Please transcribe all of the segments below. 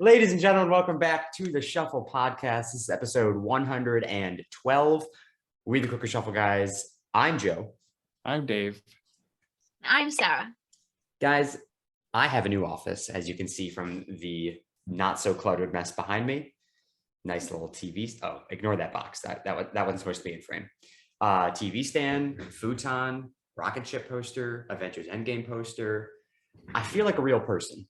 Ladies and gentlemen, welcome back to the Shuffle Podcast. This is episode 112. We the Cooker Shuffle guys. I'm Joe. I'm Dave. I'm Sara. Guys, I have a new office, as you can see from the not so cluttered mess behind me. Nice little TV. Oh, ignore that box. That wasn't supposed to be in frame. TV stand, futon, rocket ship poster, Avengers Endgame poster. I feel like a real person.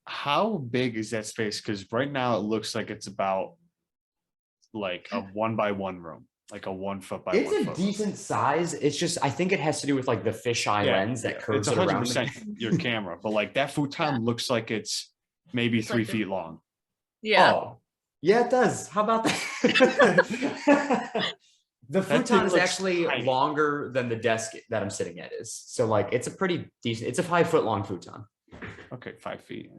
How big is that space? Because right now it looks like it's about like a 1x1 room, like a 1 foot by 1 foot. It's a decent size. It's just I think it has to do with like the fisheye lens that curves it's it 100% your camera, but like that futon looks like it's maybe 3 feet long. Yeah. Oh, yeah, it does. How about that? The futon is actually tiny. longer than the desk that I'm sitting at is. So like it's a pretty decent, it's a 5 foot long futon. Okay, 5 feet.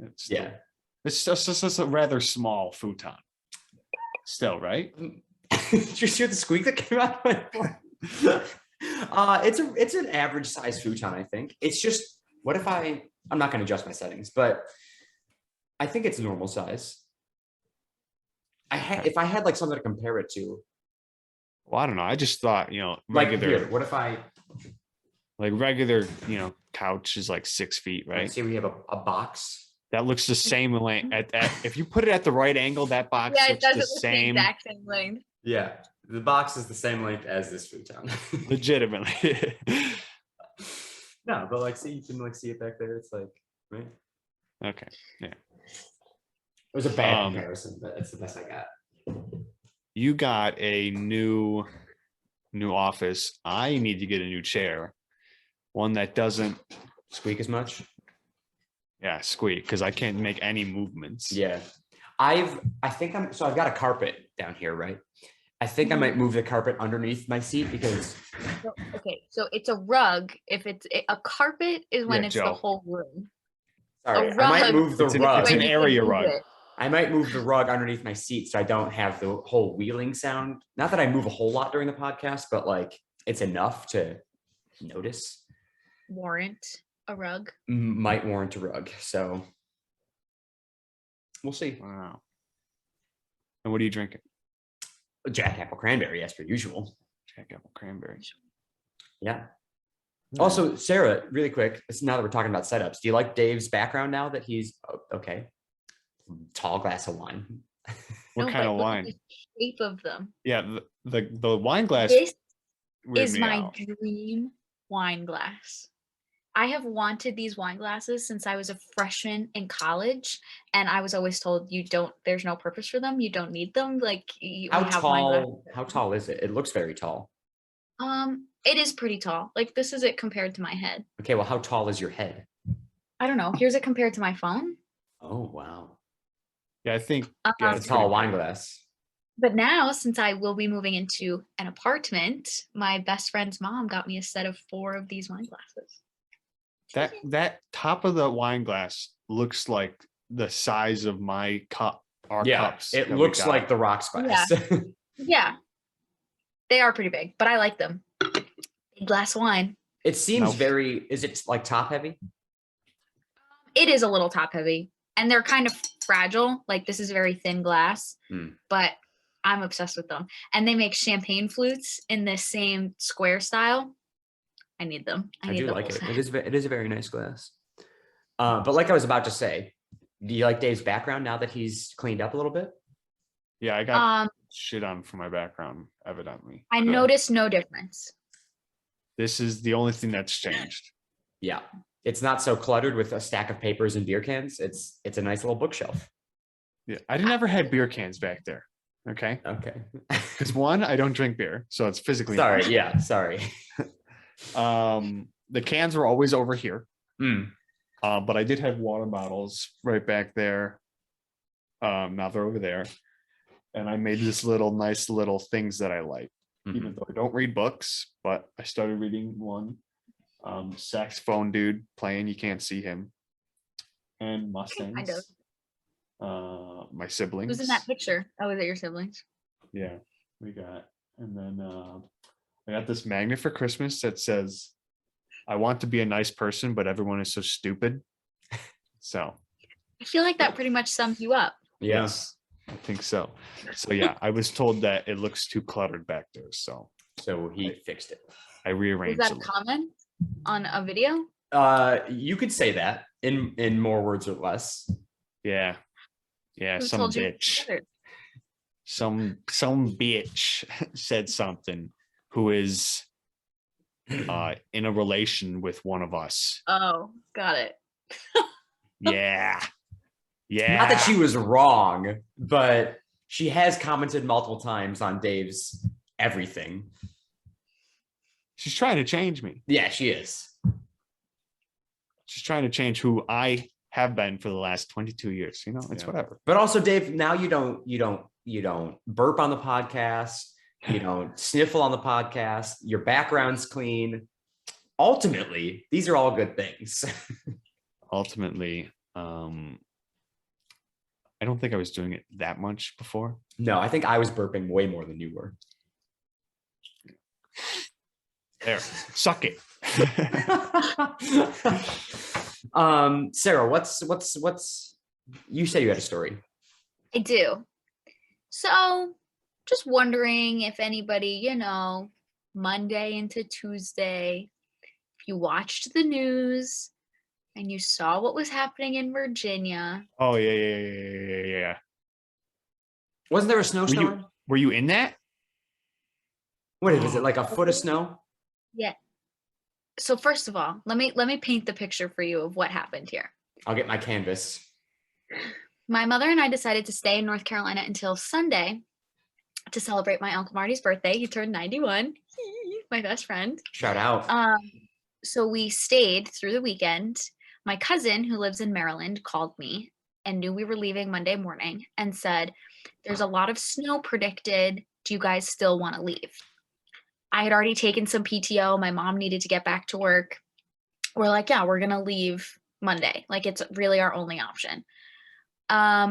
It's just a rather small futon. Still, right? Did you hear the squeak that came out of my it's an average size futon, I think. It's just what if I'm not going to adjust my settings, but I think it's normal size. If I had like something to compare it to. Well, I don't know. I just thought, regular. Like here, what if I like regular, couch is like 6 feet, right? See, we have a box. That looks the same length. If you put it at the right angle, that box looks the same. The exact same length. Yeah, the box is the same length as this futon. Legitimately. No, but like, see, you can like see it back there. It's like, right? Okay, yeah. It was a bad comparison, but it's the best I got. You got a new office. I need to get a new chair, one that doesn't Squeak as much. Yeah, squeak, because I can't make any movements. Yeah, I've got a carpet down here, right? I think I might move the carpet underneath my seat because. So it's a rug. If it's a carpet is when it's Joe. the whole room. Sorry, I might move the rug. It's an area rug. I might move the rug underneath my seat so I don't have the whole wheeling sound. Not that I move a whole lot during the podcast, but like it's enough to notice. Warrant a rug. Might warrant a rug. So we'll see. Wow. And what are you drinking? Jack Apple Cranberry, as per usual. Jack Apple Cranberry. Yeah. Also, Sara, really quick, now that we're talking about setups, do you like Dave's background now that he's okay? Tall glass of wine. What kind of wine? The shape of them. Yeah, the wine glass. This is my dream wine glass. I have wanted these wine glasses since I was a freshman in college, and I was always told there's no purpose for them. You don't need them. Like how tall is it? It looks very tall. It is pretty tall. Like this is it compared to my head. Okay, well, how tall is your head? I don't know. Here's it compared to my phone. Oh, wow. Yeah, I think it's a tall wine glass. But now, since I will be moving into an apartment, my best friend's mom got me a set of 4 of these wine glasses. That top of the wine glass looks like the size of my cup. Our cups. It looks like the rocks glass. Yeah. Yeah. They are pretty big, but I like them. Big glass of wine. It seems is it like top heavy? It is a little top heavy, and they're kind of fragile. Like this is very thin glass, but I'm obsessed with them. And they make champagne flutes in this same square style. I need them. I do like it. It is a very nice glass. But like I was about to say, do you like Dave's background now that he's cleaned up a little bit? Yeah, I got shit on for my background, evidently. I noticed no difference. This is the only thing that's changed. Yeah. It's not so cluttered with a stack of papers and beer cans. It's a nice little bookshelf. Yeah, I never had beer cans back there. Okay. Because one, I don't drink beer, so it's physically. Sorry. Yeah. Sorry. The cans were always over here. But I did have water bottles right back there. Now they're over there. And I made this nice little things that I like, even though I don't read books, but I started reading one. Saxophone dude playing, you can't see him. And Mustangs. My siblings. Who's in that picture? Oh, is it your siblings? Yeah, we got. And then I got this magnet for Christmas that says, I want to be a nice person, but everyone is so stupid. So I feel like that pretty much sums you up. Yeah. Yes, I think so. So yeah, I was told that it looks too cluttered back there. So he fixed it. I Was rearranged that a a little. comment on a video? You could say that in more words or less. Yeah. Yeah, Who some told you? bitch. Some bitch said something who is in a relation with one of us. Oh, got it. Yeah. Yeah. Not that she was wrong, but she has commented multiple times on Dave's everything. She's trying to change me. Yeah, she is. She's trying to change who I have been for the last 22 years. You know, it's whatever. But also, Dave, now you don't burp on the podcast. You don't sniffle on the podcast. Your background's clean. Ultimately, these are all good things. Ultimately, I don't think I was doing it that much before. No, I think I was burping way more than you were. There, suck it. Sarah, what's you say you had a story. I do. So just wondering if anybody, Monday into Tuesday, if you watched the news and you saw what was happening in Virginia. Oh yeah. Wasn't there a snowstorm? Were you in that? What is it, like a foot of snow? Yeah. So first of all, let me paint the picture for you of what happened here. I'll get my canvas. My mother and I decided to stay in North Carolina until Sunday to celebrate my Uncle Marty's birthday. He turned 91, my best friend. Shout out. So we stayed through the weekend. My cousin, who lives in Maryland, called me and knew we were leaving Monday morning and said, there's a lot of snow predicted. Do you guys still want to leave? I had already taken some PTO. My mom needed to get back to work. We're like, yeah, we're going to leave Monday. Like, it's really our only option.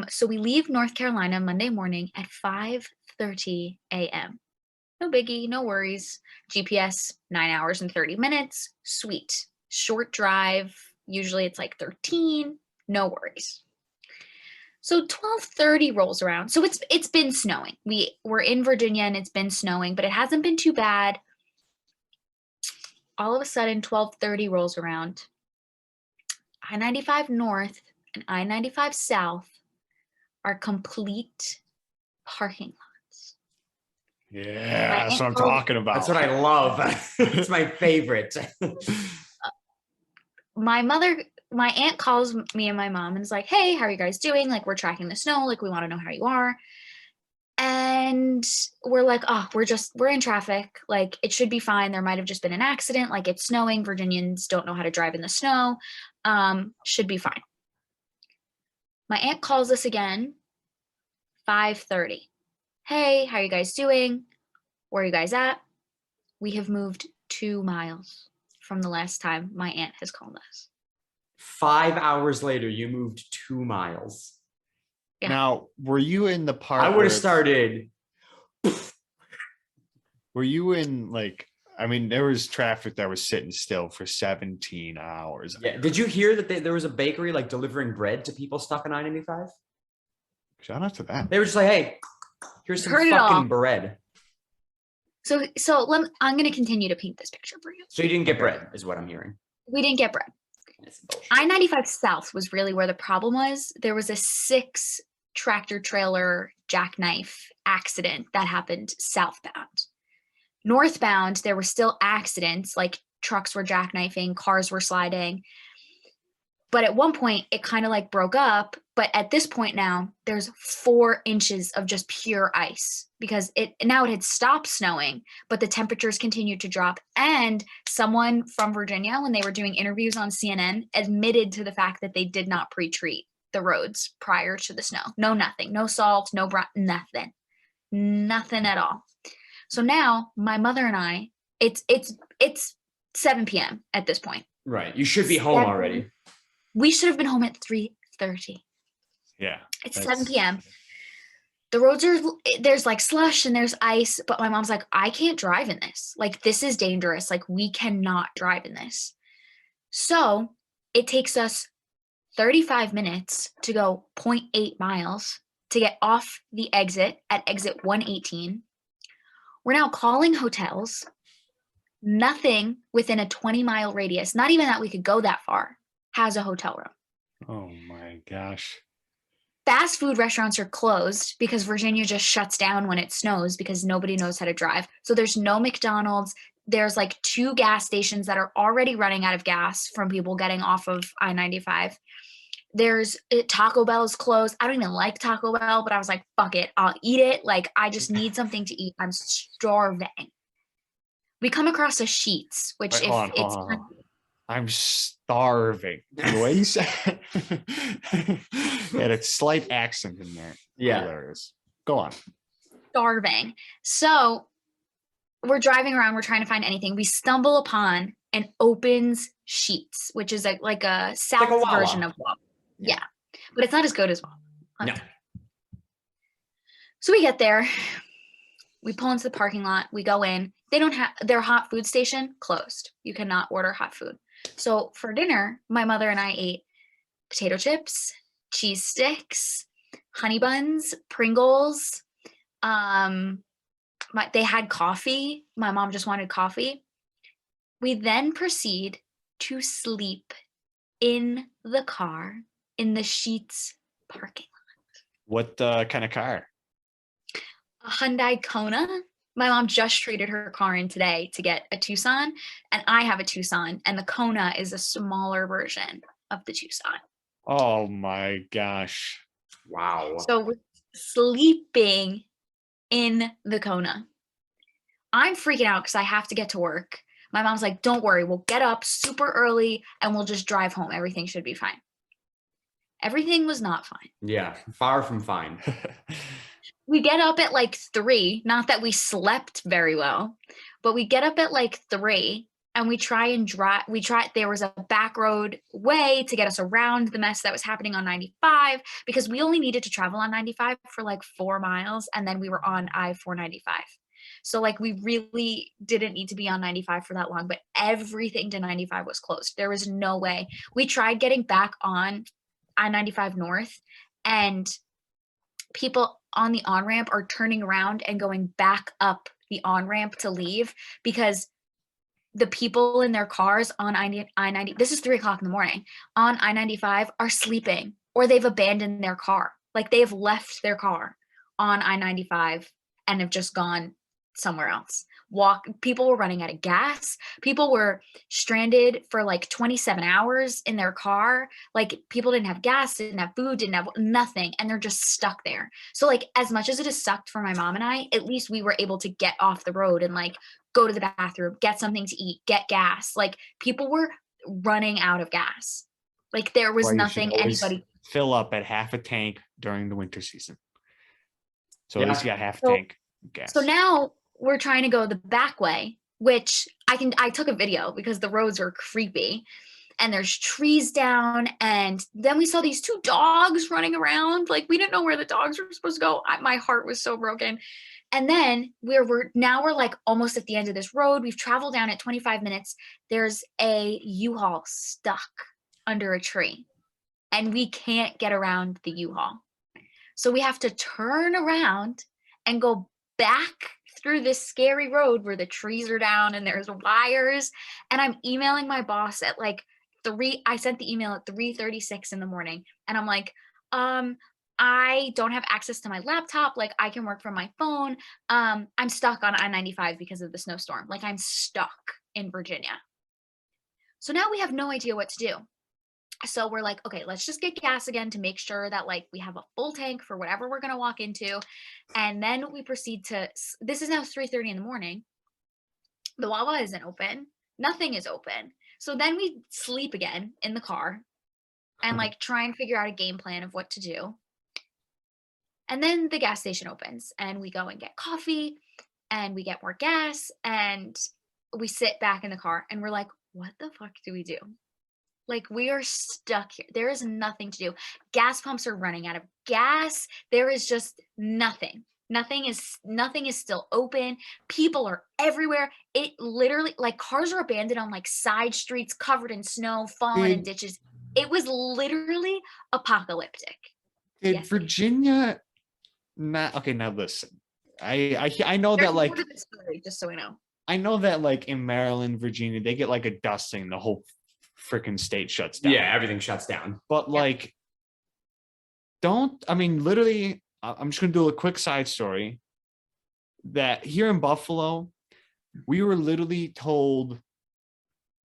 So we leave North Carolina Monday morning at 5:30 a.m. No biggie, no worries. GPS, 9 hours and 30 minutes. Sweet. Short drive. Usually it's like 13. No worries. So 12:30 rolls around. So it's been snowing. We're in Virginia and it's been snowing, but it hasn't been too bad. All of a sudden, 12:30 rolls around. I-95 North and I-95 South are complete parking lots. Yeah, that's what I'm talking about. That's what I love. It's my favorite. My aunt calls me and my mom and is like, hey, how are you guys doing? Like, we're tracking the snow. Like, we want to know how you are. And we're like, oh, we're in traffic. Like, it should be fine. There might have just been an accident. Like, it's snowing. Virginians don't know how to drive in the snow. Should be fine. My aunt calls us again, 5:30. Hey, how are you guys doing? Where are you guys at? We have moved 2 miles from the last time my aunt has called us. 5 hours later, you moved 2 miles. Yeah. Now, were you in the part? I would have started. Were you in there was traffic that was sitting still for 17 hours. Yeah. Did you hear that there was a bakery like delivering bread to people stuck in I-95? Shout out to that. They were just like, hey, here's some Heard it all. fucking bread. So I'm going to continue to paint this picture for you. So you didn't get bread, is what I'm hearing. We didn't get bread. That's bullshit. I-95 South was really where the problem was. There was a 6 tractor trailer jackknife accident that happened southbound. Northbound, there were still accidents, like trucks were jackknifing, cars were sliding. But at one point, it kind of like broke up. But at this point now, there's 4 inches of just pure ice because it had stopped snowing, but the temperatures continued to drop. And someone from Virginia, when they were doing interviews on CNN, admitted to the fact that they did not pre-treat the roads prior to the snow. No, nothing. No salt, no nothing. Nothing at all. So now my mother and I, it's 7 p.m. at this point. Right. You should be home already. We should have been home at 3:30. Yeah. It's 7 p.m. The roads there's like slush and there's ice, but my mom's like, I can't drive in this. Like, this is dangerous. Like, we cannot drive in this. So it takes us 35 minutes to go 0.8 miles to get off the exit at exit 118. We're now calling hotels. Nothing within a 20-mile radius, not even that we could go that far, has a hotel room. Oh my gosh. Fast food restaurants are closed because Virginia just shuts down when it snows because nobody knows how to drive. So there's no McDonald's. There's like 2 gas stations that are already running out of gas from people getting off of I-95. There's Taco Bell's closed. I don't even like Taco Bell, but I was like, fuck it, I'll eat it. Like, I just need something to eat. I'm starving. We come across a Sheetz, which Wait, if hold on, it's hold on. I'm starving. The way you said had a slight accent in there. Yeah. Hilarious. Go on. starving. So we're driving around, we're trying to find anything. We stumble upon an Opens Sheets, which is like a South Wawa. version of Wawa. Yeah. Yeah. But it's not as good as Wawa. No. So we get there, we pull into the parking lot, we go in. They don't have their hot food station closed. You cannot order hot food. So for dinner, my mother and I ate potato chips, cheese sticks, honey buns, Pringles. They had coffee. My mom just wanted coffee. We then proceed to sleep in the car in the Sheetz parking lot. What kind of car? A Hyundai Kona. My mom just traded her car in today to get a Tucson, and I have a Tucson, and the Kona is a smaller version of the Tucson. Oh my gosh. Wow. So we're sleeping in the Kona. I'm freaking out because I have to get to work. My mom's like, don't worry, we'll get up super early and we'll just drive home. Everything should be fine. Everything was not fine. Yeah, far from fine. We get up at like 3, not that we slept very well, but we get up at like 3 and we try and drive. There was a back road way to get us around the mess that was happening on 95 because we only needed to travel on 95 for like 4 miles and then we were on I-495. So like we really didn't need to be on 95 for that long, but everything to 95 was closed. There was no way. We tried getting back on I-95 North and people on the on-ramp are turning around and going back up the on-ramp to leave because the people in their cars on I-90, this is 3:00 in the morning, on I-95 are sleeping or they've abandoned their car. Like they have left their car on I-95 and have just gone somewhere else. People were running out of gas. People were stranded for like 27 hours in their car. Like people didn't have gas, didn't have food, didn't have nothing, and they're just stuck there. So like as much as it has sucked for my mom and I, at least we were able to get off the road and like go to the bathroom, get something to eat, get gas. Like people were running out of gas. Like there was Well, you should nothing always anybody fill up at half a tank during the winter season. So at Yeah. least you got half a tank of gas. So now we're trying to go the back way, which I took a video because the roads are creepy and there's trees down. And then we saw these 2 dogs running around. Like we didn't know where the dogs were supposed to go. My heart was so broken. And then we're like almost at the end of this road. We've traveled down at 25 minutes. There's a U-Haul stuck under a tree and we can't get around the U-Haul. So we have to turn around and go back through this scary road where the trees are down and there's wires. And I'm emailing my boss at like 3. I sent the email at 3:36 in the morning. And I'm like, I don't have access to my laptop. Like I can work from my phone. I'm stuck on I-95 because of the snowstorm. Like I'm stuck in Virginia. So now we have no idea what to do. So we're like, okay, let's just get gas again to make sure that like we have a full tank for whatever we're going to walk into. And then we proceed to, this is now 3:30 in the morning. The Wawa isn't open. Nothing is open. So then we sleep again in the car and like try and figure out a game plan of what to do. And then the gas station opens and we go and get coffee and we get more gas and we sit back in the car and we're like, what the fuck do we do? Like we are stuck here. There is nothing to do. Gas pumps are running out of gas. There is just nothing. Nothing is still open. People are everywhere. It literally like cars are abandoned on like side streets covered in snow, falling in ditches. It was literally apocalyptic. Did Yes, Virginia not? Okay, now listen. I know there's that more like to the story, just so we know. I know that like in Maryland, Virginia, they get like a dusting, the whole freaking state shuts down. Yeah, everything shuts down. But like, literally, I'm just gonna do a quick side story. That here in Buffalo, we were literally told,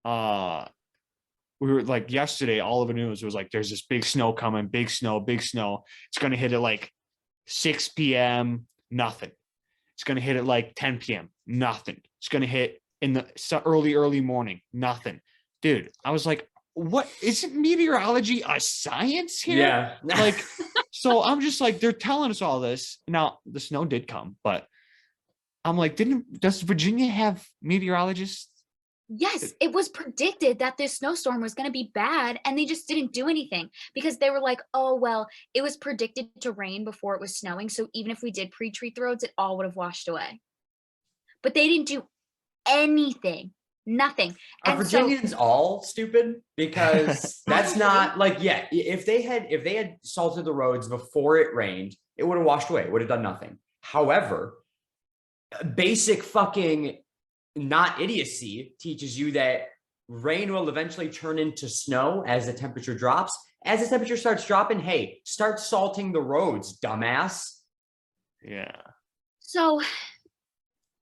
we were like yesterday, all over the news was like, there's this big snow coming, big snow, big snow. It's gonna hit at like 6 p.m. Nothing. It's gonna hit at like 10 p.m. Nothing. It's gonna hit in the early morning. Nothing. Dude, I was like, what? Isn't meteorology a science here? Yeah. Like, so I'm just like, they're telling us all this. Now the snow did come, but I'm like, does Virginia have meteorologists? Yes, it was predicted that this snowstorm was going to be bad, and they just didn't do anything because they were like, oh, well, it was predicted to rain before it was snowing. So even if we did pre-treat the roads, it all would have washed away. But they didn't do anything, nothing. Are Virginians all stupid? Because that's not like, yeah, if they had salted the roads before it rained, it would have washed away, it would have done nothing. However, basic fucking not idiocy teaches you that rain will eventually turn into snow as the temperature drops. As the temperature starts dropping, hey, start salting the roads, dumbass. Yeah. So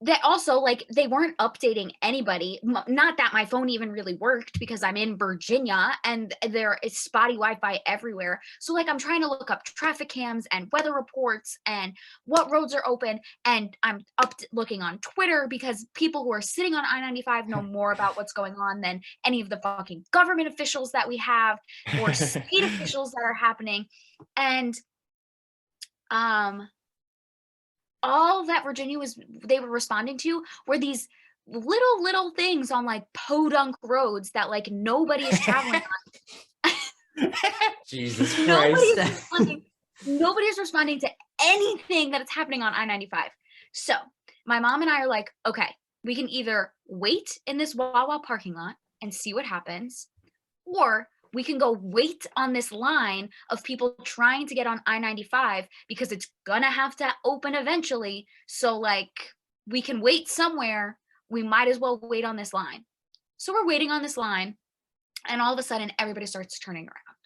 that also, like, they weren't updating anybody. Not that my phone even really worked because I'm in Virginia and there is spotty Wi-Fi everywhere. So like I'm trying to look up traffic cams and weather reports and what roads are open. And I'm looking on Twitter because people who are sitting on I-95 know more about what's going on than any of the fucking government officials that we have or state officials that are happening. And all that Virginia they were responding to were these little things on like podunk roads that like nobody is traveling on. Jesus Christ. Nobody is responding to anything that is happening on I-95. So my mom and I are like, okay, we can either wait in this Wawa parking lot and see what happens, or we can go wait on this line of people trying to get on I-95 because it's gonna have to open eventually. So like we can wait somewhere. We might as well wait on this line. So we're waiting on this line, and all of a sudden everybody starts turning around.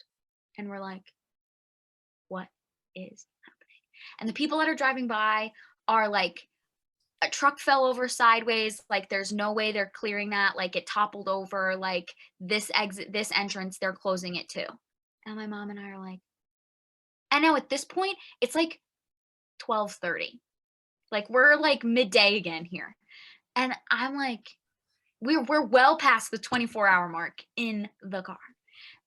And we're like, what is happening? And the people that are driving by are like, a truck fell over sideways, like there's no way they're clearing that, like it toppled over, like this entrance, they're closing it too. And my mom and I are like, and now at this point it's like 12:30, like we're like midday again here, and I'm like, we're well past the 24-hour mark in the car,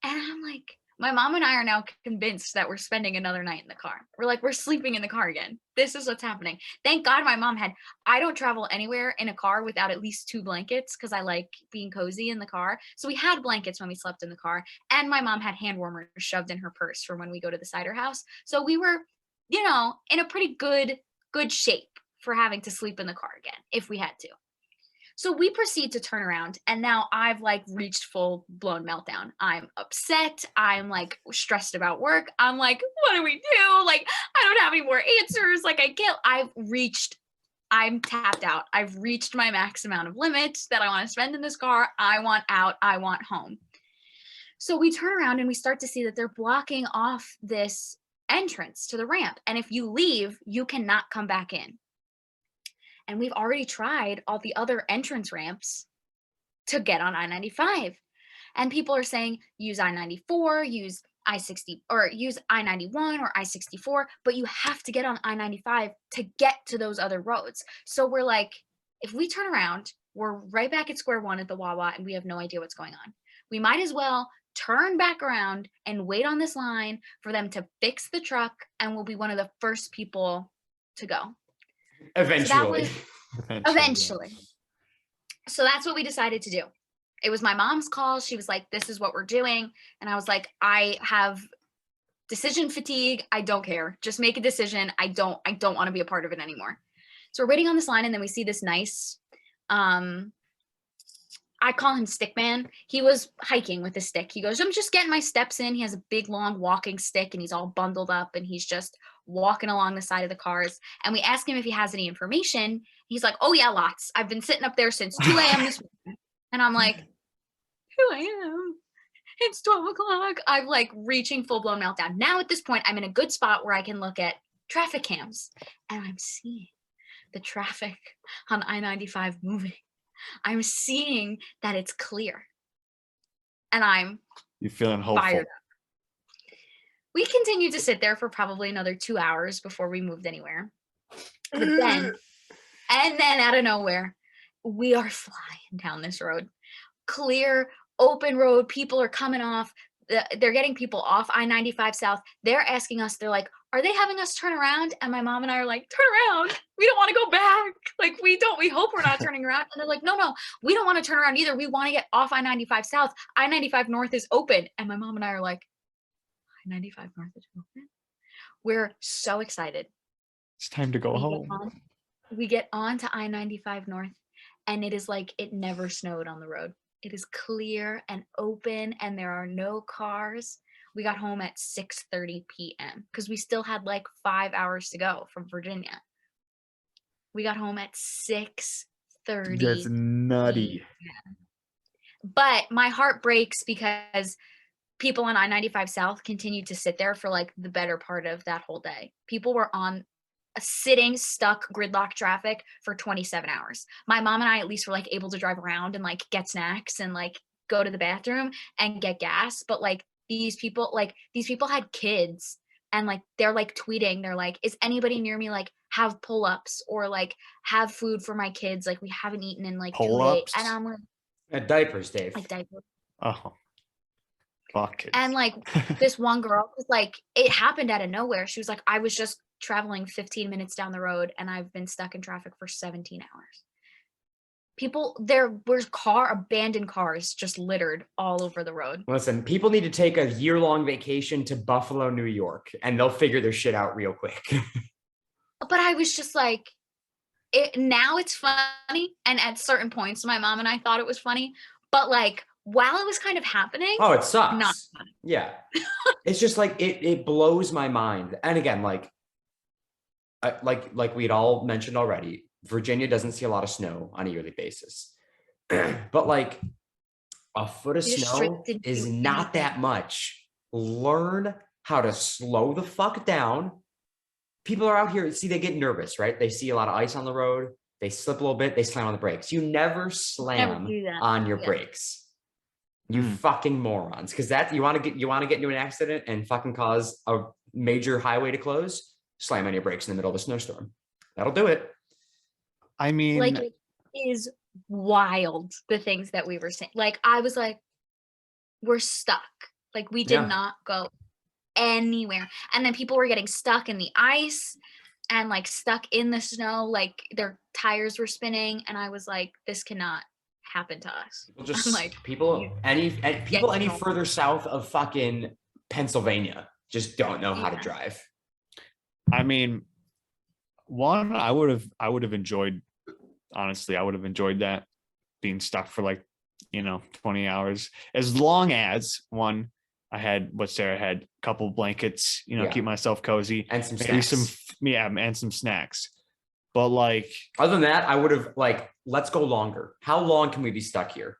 and I'm like, my mom and I are now convinced that we're spending another night in the car. We're like, we're sleeping in the car again. This is what's happening. Thank God my mom I don't travel anywhere in a car without at least 2 blankets because I like being cozy in the car. So we had blankets when we slept in the car, and my mom had hand warmers shoved in her purse for when we go to the cider house. So we were, in a pretty good shape for having to sleep in the car again if we had to. So we proceed to turn around, and now I've like reached full blown meltdown. I'm upset. I'm like stressed about work. I'm like, what do we do? Like, I don't have any more answers. Like I'm tapped out. I've reached my max amount of limit that I want to spend in this car. I want out. I want home. So we turn around and we start to see that they're blocking off this entrance to the ramp. And if you leave, you cannot come back in. And we've already tried all the other entrance ramps to get on I-95. And people are saying, use I-94, use I-60, or use I-91 or I-64, but you have to get on I-95 to get to those other roads. So we're like, if we turn around, we're right back at square one at the Wawa and we have no idea what's going on. We might as well turn back around and wait on this line for them to fix the truck, and we'll be one of the first people to go. Eventually. So eventually. So that's what we decided to do. It was my mom's call. She was like, this is what we're doing. And I was like, I have decision fatigue. I don't care. Just make a decision. I don't want to be a part of it anymore. So we're waiting on this line, and then we see this nice I call him Stick Man. He was hiking with a stick. He goes, I'm just getting my steps in. He has a big, long walking stick and he's all bundled up and he's just walking along the side of the cars. And we ask him if he has any information. He's like, oh, yeah, lots. I've been sitting up there since 2 a.m. this morning. And I'm like, 2 a.m. It's 12 o'clock. I'm like reaching full blown meltdown. Now at this point, I'm in a good spot where I can look at traffic cams and I'm seeing the traffic on I-95 moving. I'm seeing that it's clear. And I'm You feeling hopeful? fired up. We continued to sit there for probably another 2 hours before we moved anywhere. But then, and then out of nowhere, we are flying down this road. Clear, open road. People are coming off. They're getting people off I-95 South. They're asking us, they're like, are they having us turn around? And my mom and I are like, turn around. We don't want to go back. Like, we hope we're not turning around. And they're like, no, we don't want to turn around either. We want to get off I-95 South. I-95 North is open. And my mom and I are like, I-95 North is open? We're so excited. It's time to go home. We get on to I-95 North, and it is like it never snowed on the road. It is clear and open, and there are no cars. We got home at 6:30 p.m. because we still had like 5 hours to go from Virginia. We got home at 6:30. That's nutty. But my heart breaks because people on I-95 South continued to sit there for like the better part of that whole day. People were on sitting stuck gridlock traffic for 27 hours. My mom and I at least were like able to drive around and like get snacks and like go to the bathroom and get gas. But like these people had kids and like they're like tweeting. They're like, is anybody near me like have pull-ups or like have food for my kids? Like we haven't eaten in like 2 days. And I'm like, diapers, Dave. like diapers. Oh. Fuck it. And like this one girl was like, it happened out of nowhere. She was like, I was just traveling 15 minutes down the road and I've been stuck in traffic for 17 hours. People, there were abandoned cars just littered all over the road. Listen, people need to take a year-long vacation to Buffalo, New York, and they'll figure their shit out real quick. But I was just like, now it's funny. And at certain points, my mom and I thought it was funny. But like, while it was kind of happening. Oh, it sucks. Not funny. Yeah. It's just like, it blows my mind. And again, like we'd all mentioned already, Virginia doesn't see a lot of snow on a yearly basis. But like a foot of snow is not that much. Learn how to slow the fuck down. People are out here, see, they get nervous, right? They see a lot of ice on the road. They slip a little bit. They slam on the brakes. You never slam on your brakes. You fucking morons. Because that you want to get into an accident and fucking cause a major highway to close, slam on your brakes in the middle of a snowstorm. That'll do it. I mean, like, it is wild, the things that we were saying. Like, I was like, we're stuck. Like, we did not go anywhere. And then people were getting stuck in the ice and like stuck in the snow, like their tires were spinning. And I was like, this cannot happen to us. Just like people any further south of fucking Pennsylvania just don't know how to drive. I mean, one, I would have enjoyed, honestly, I would have enjoyed that, being stuck for like, 20 hours, as long as one, I had what Sarah had, a couple blankets, keep myself cozy, and some maybe snacks. and some snacks. But like, other than that, I would have like, let's go longer. How long can we be stuck here?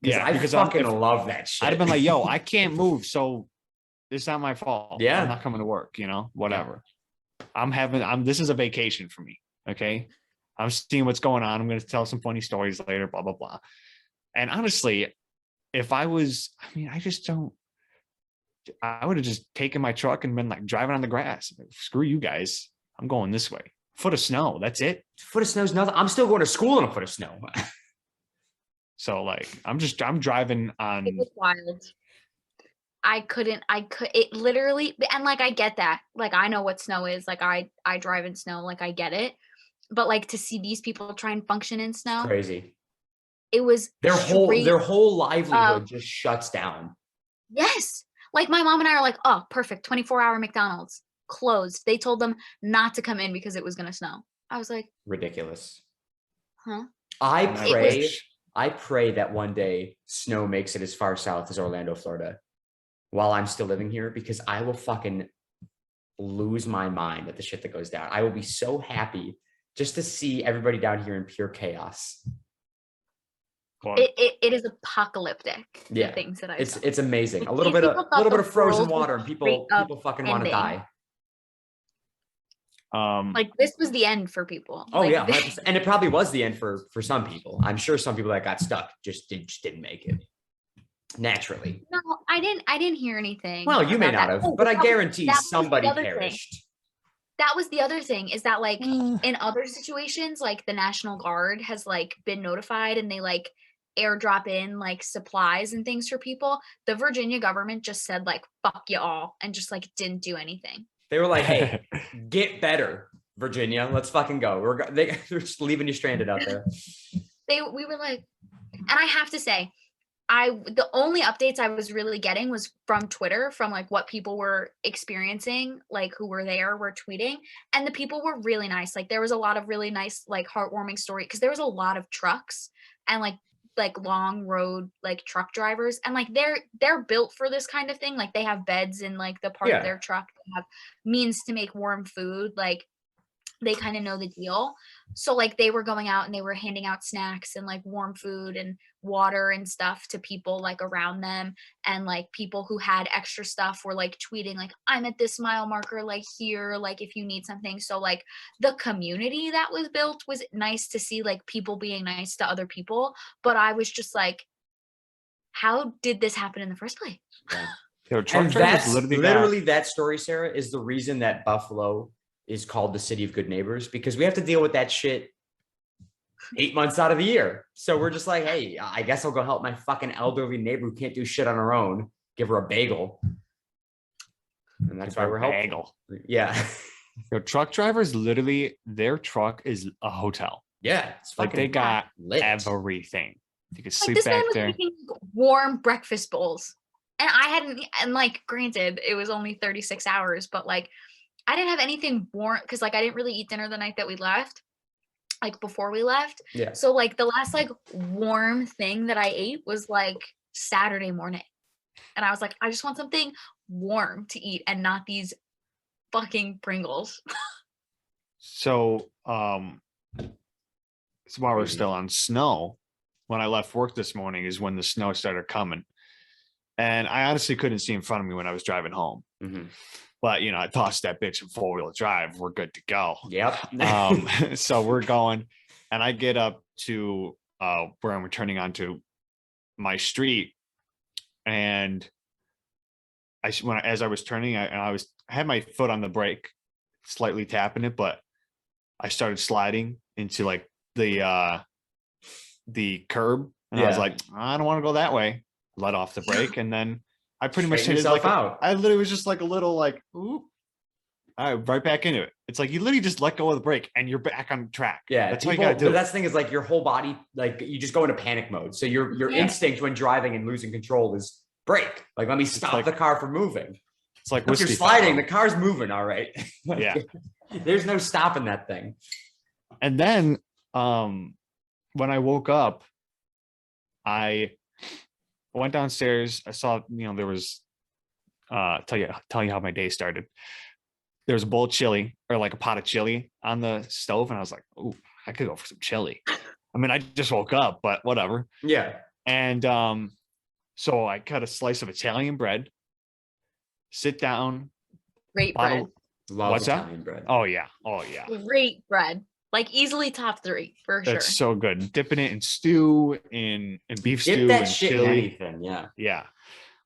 Because I fucking love that shit. I'd have been like, yo, I can't move, so it's not my fault. Yeah, I'm not coming to work. Whatever. Yeah. This is a vacation for me. Okay, I'm seeing what's going on. I'm going to tell some funny stories later. Blah blah blah. And honestly, if I was, I would have just taken my truck and been like driving on the grass. Like, screw you guys. I'm going this way. Foot of snow. That's it. Foot of snow is nothing. I'm still going to school in a foot of snow. So like, I'm driving on. It was wild. It literally, and like, I get that. Like, I know what snow is. Like, I drive in snow. Like, I get it. But like, to see these people try and function in snow. It's crazy. It was their whole livelihood just shuts down. Yes. Like, my mom and I are like, oh, perfect. 24-hour McDonald's closed. They told them not to come in because it was going to snow. I was like, ridiculous. Huh? I I pray that one day snow makes it as far south as Orlando, Florida, while I'm still living here, because I will fucking lose my mind at the shit that goes down. I will be so happy just to see everybody down here in pure chaos. Well, It is apocalyptic. Yeah. The things that I It's amazing. A These little bit people thought of the frozen world was water, and straight up people fucking want to ending. die. Like this was the end for people. Oh like, yeah, 100%. And it probably was the end for some people. I'm sure some people that got stuck just didn't make it naturally. No, I didn't hear anything. Well, you may not about that. have, Oh, but I that was- guarantee that was the somebody other thing. perished. That was the other thing, is that like in other situations, like the National Guard has like been notified and they like airdrop in like supplies and things for people. The Virginia government just said like fuck you all and just like didn't do anything. They were like, "Hey, get better, Virginia. Let's fucking go. They're just leaving you stranded out there." We were like, and I have to say, the only updates I was really getting was from Twitter, from like what people were experiencing, like who were there, were tweeting, and the people were really nice. Like there was a lot of really nice, like heartwarming story, because there was a lot of trucks and like long road like truck drivers, and like they're built for this kind of thing. Like they have beds in like the part of their truck, they have means to make warm food, like they kind of know the deal. So like they were going out and they were handing out snacks and like warm food and water and stuff to people like around them, and like people who had extra stuff were like tweeting like, I'm at this mile marker, like here, like if you need something. So like the community that was built was nice to see, like people being nice to other people. But I was just like, how did this happen in the first place? Yeah. And that's literally that story, Sarah, is the reason that Buffalo is called the city of good neighbors, because we have to deal with that shit 8 months out of the year. So we're just like, hey, I guess I'll go help my fucking elderly neighbor who can't do shit on her own, give her a bagel. And that's why we're helping. Yeah. Truck drivers, literally, their truck is a hotel. Yeah. It's like they got lit. Everything. You could sleep this back man was there. making warm breakfast bowls. And I hadn't, and like, granted, it was only 36 hours, but like, I didn't have anything warm, because like I didn't really eat dinner the night that we left, like before we left. Yeah. So like the last like warm thing that I ate was like Saturday morning. And I was like, I just want something warm to eat and not these fucking Pringles. So while we're still on snow, when I left work this morning is when the snow started coming. And I honestly couldn't see in front of me when I was driving home. Mm-hmm. But, I tossed that bitch in 4-wheel drive. We're good to go. Yep. So we're going, and I get up to where I'm returning onto my street. And as I was turning, I had my foot on the brake, slightly tapping it, but I started sliding into like the curb. And I was like, I don't want to go that way. Let off the brake, and then I pretty much hit it like out. I literally was just like a little like, ooh, right back into it. It's like you literally just let go of the brake and you're back on track. Yeah, that's what you gotta do. That's the thing, is like your whole body, like you just go into panic mode. So your instinct when driving and losing control is brake. Like, let me stop the car from moving. It's like if you're sliding, the car's moving. All right. Yeah. There's no stopping that thing. And then when I woke up, I went downstairs. I saw, there was tell you how my day started. There was a bowl of chili, or like a pot of chili on the stove, and I was like, "Oh, I could go for some chili." I mean, I just woke up, but whatever. Yeah. And so I cut a slice of Italian bread, sit down. Great bread. What's Italian that? Bread. Oh yeah. Great bread. Like easily top 3 for sure. That's so good. Dipping it in stew, in beef Dip stew, that and shit chili. in anything. Yeah. Yeah.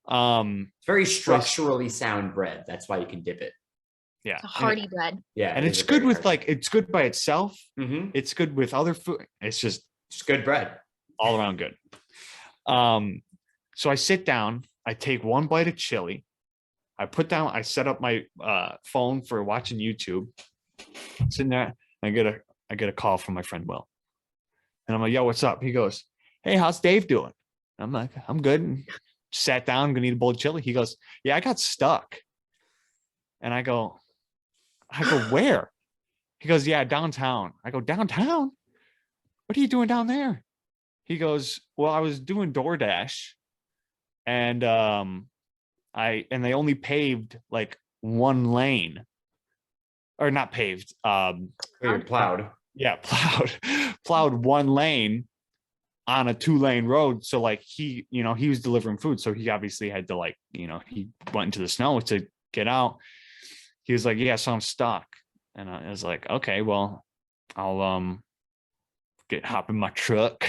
It's very structurally sound bread. That's why you can dip it. Yeah. It's a hearty bread. Yeah. And it's good with it's good by itself. Mm-hmm. It's good with other food. It's just good bread. All around good. So I sit down, I take one bite of chili. I set up my phone for watching YouTube. Sitting there, I get a call from my friend Will. And I'm like, yo, what's up? He goes, hey, how's Dave doing? I'm like, I'm good. And sat down, gonna eat a bowl of chili. He goes, yeah, I got stuck. And I go, where? He goes, yeah, downtown. I go, downtown? What are you doing down there? he goes, well, I was doing DoorDash, and they only paved like one lane, or not paved, Plowed. yeah, plowed one lane on a 2-lane road. So like he was delivering food, so he obviously had to, like, he went into the snow to get out. He was like, yeah, so I'm stuck. And I was like, okay, well, I'll hop in my truck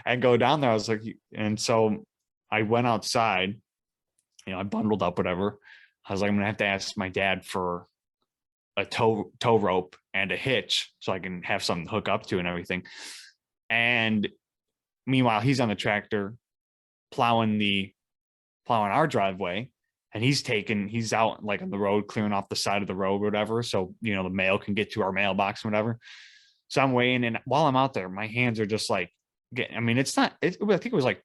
and go down there. I was like, and so I went outside, I bundled up, whatever. I was like, I'm gonna have to ask my dad for a tow rope and a hitch so I can have something to hook up to and everything. And meanwhile, he's on the tractor plowing our driveway, and he's out like on the road, clearing off the side of the road, whatever. So, the mail can get to our mailbox, whatever. So I'm waiting, and while I'm out there, my hands are just like I think it was like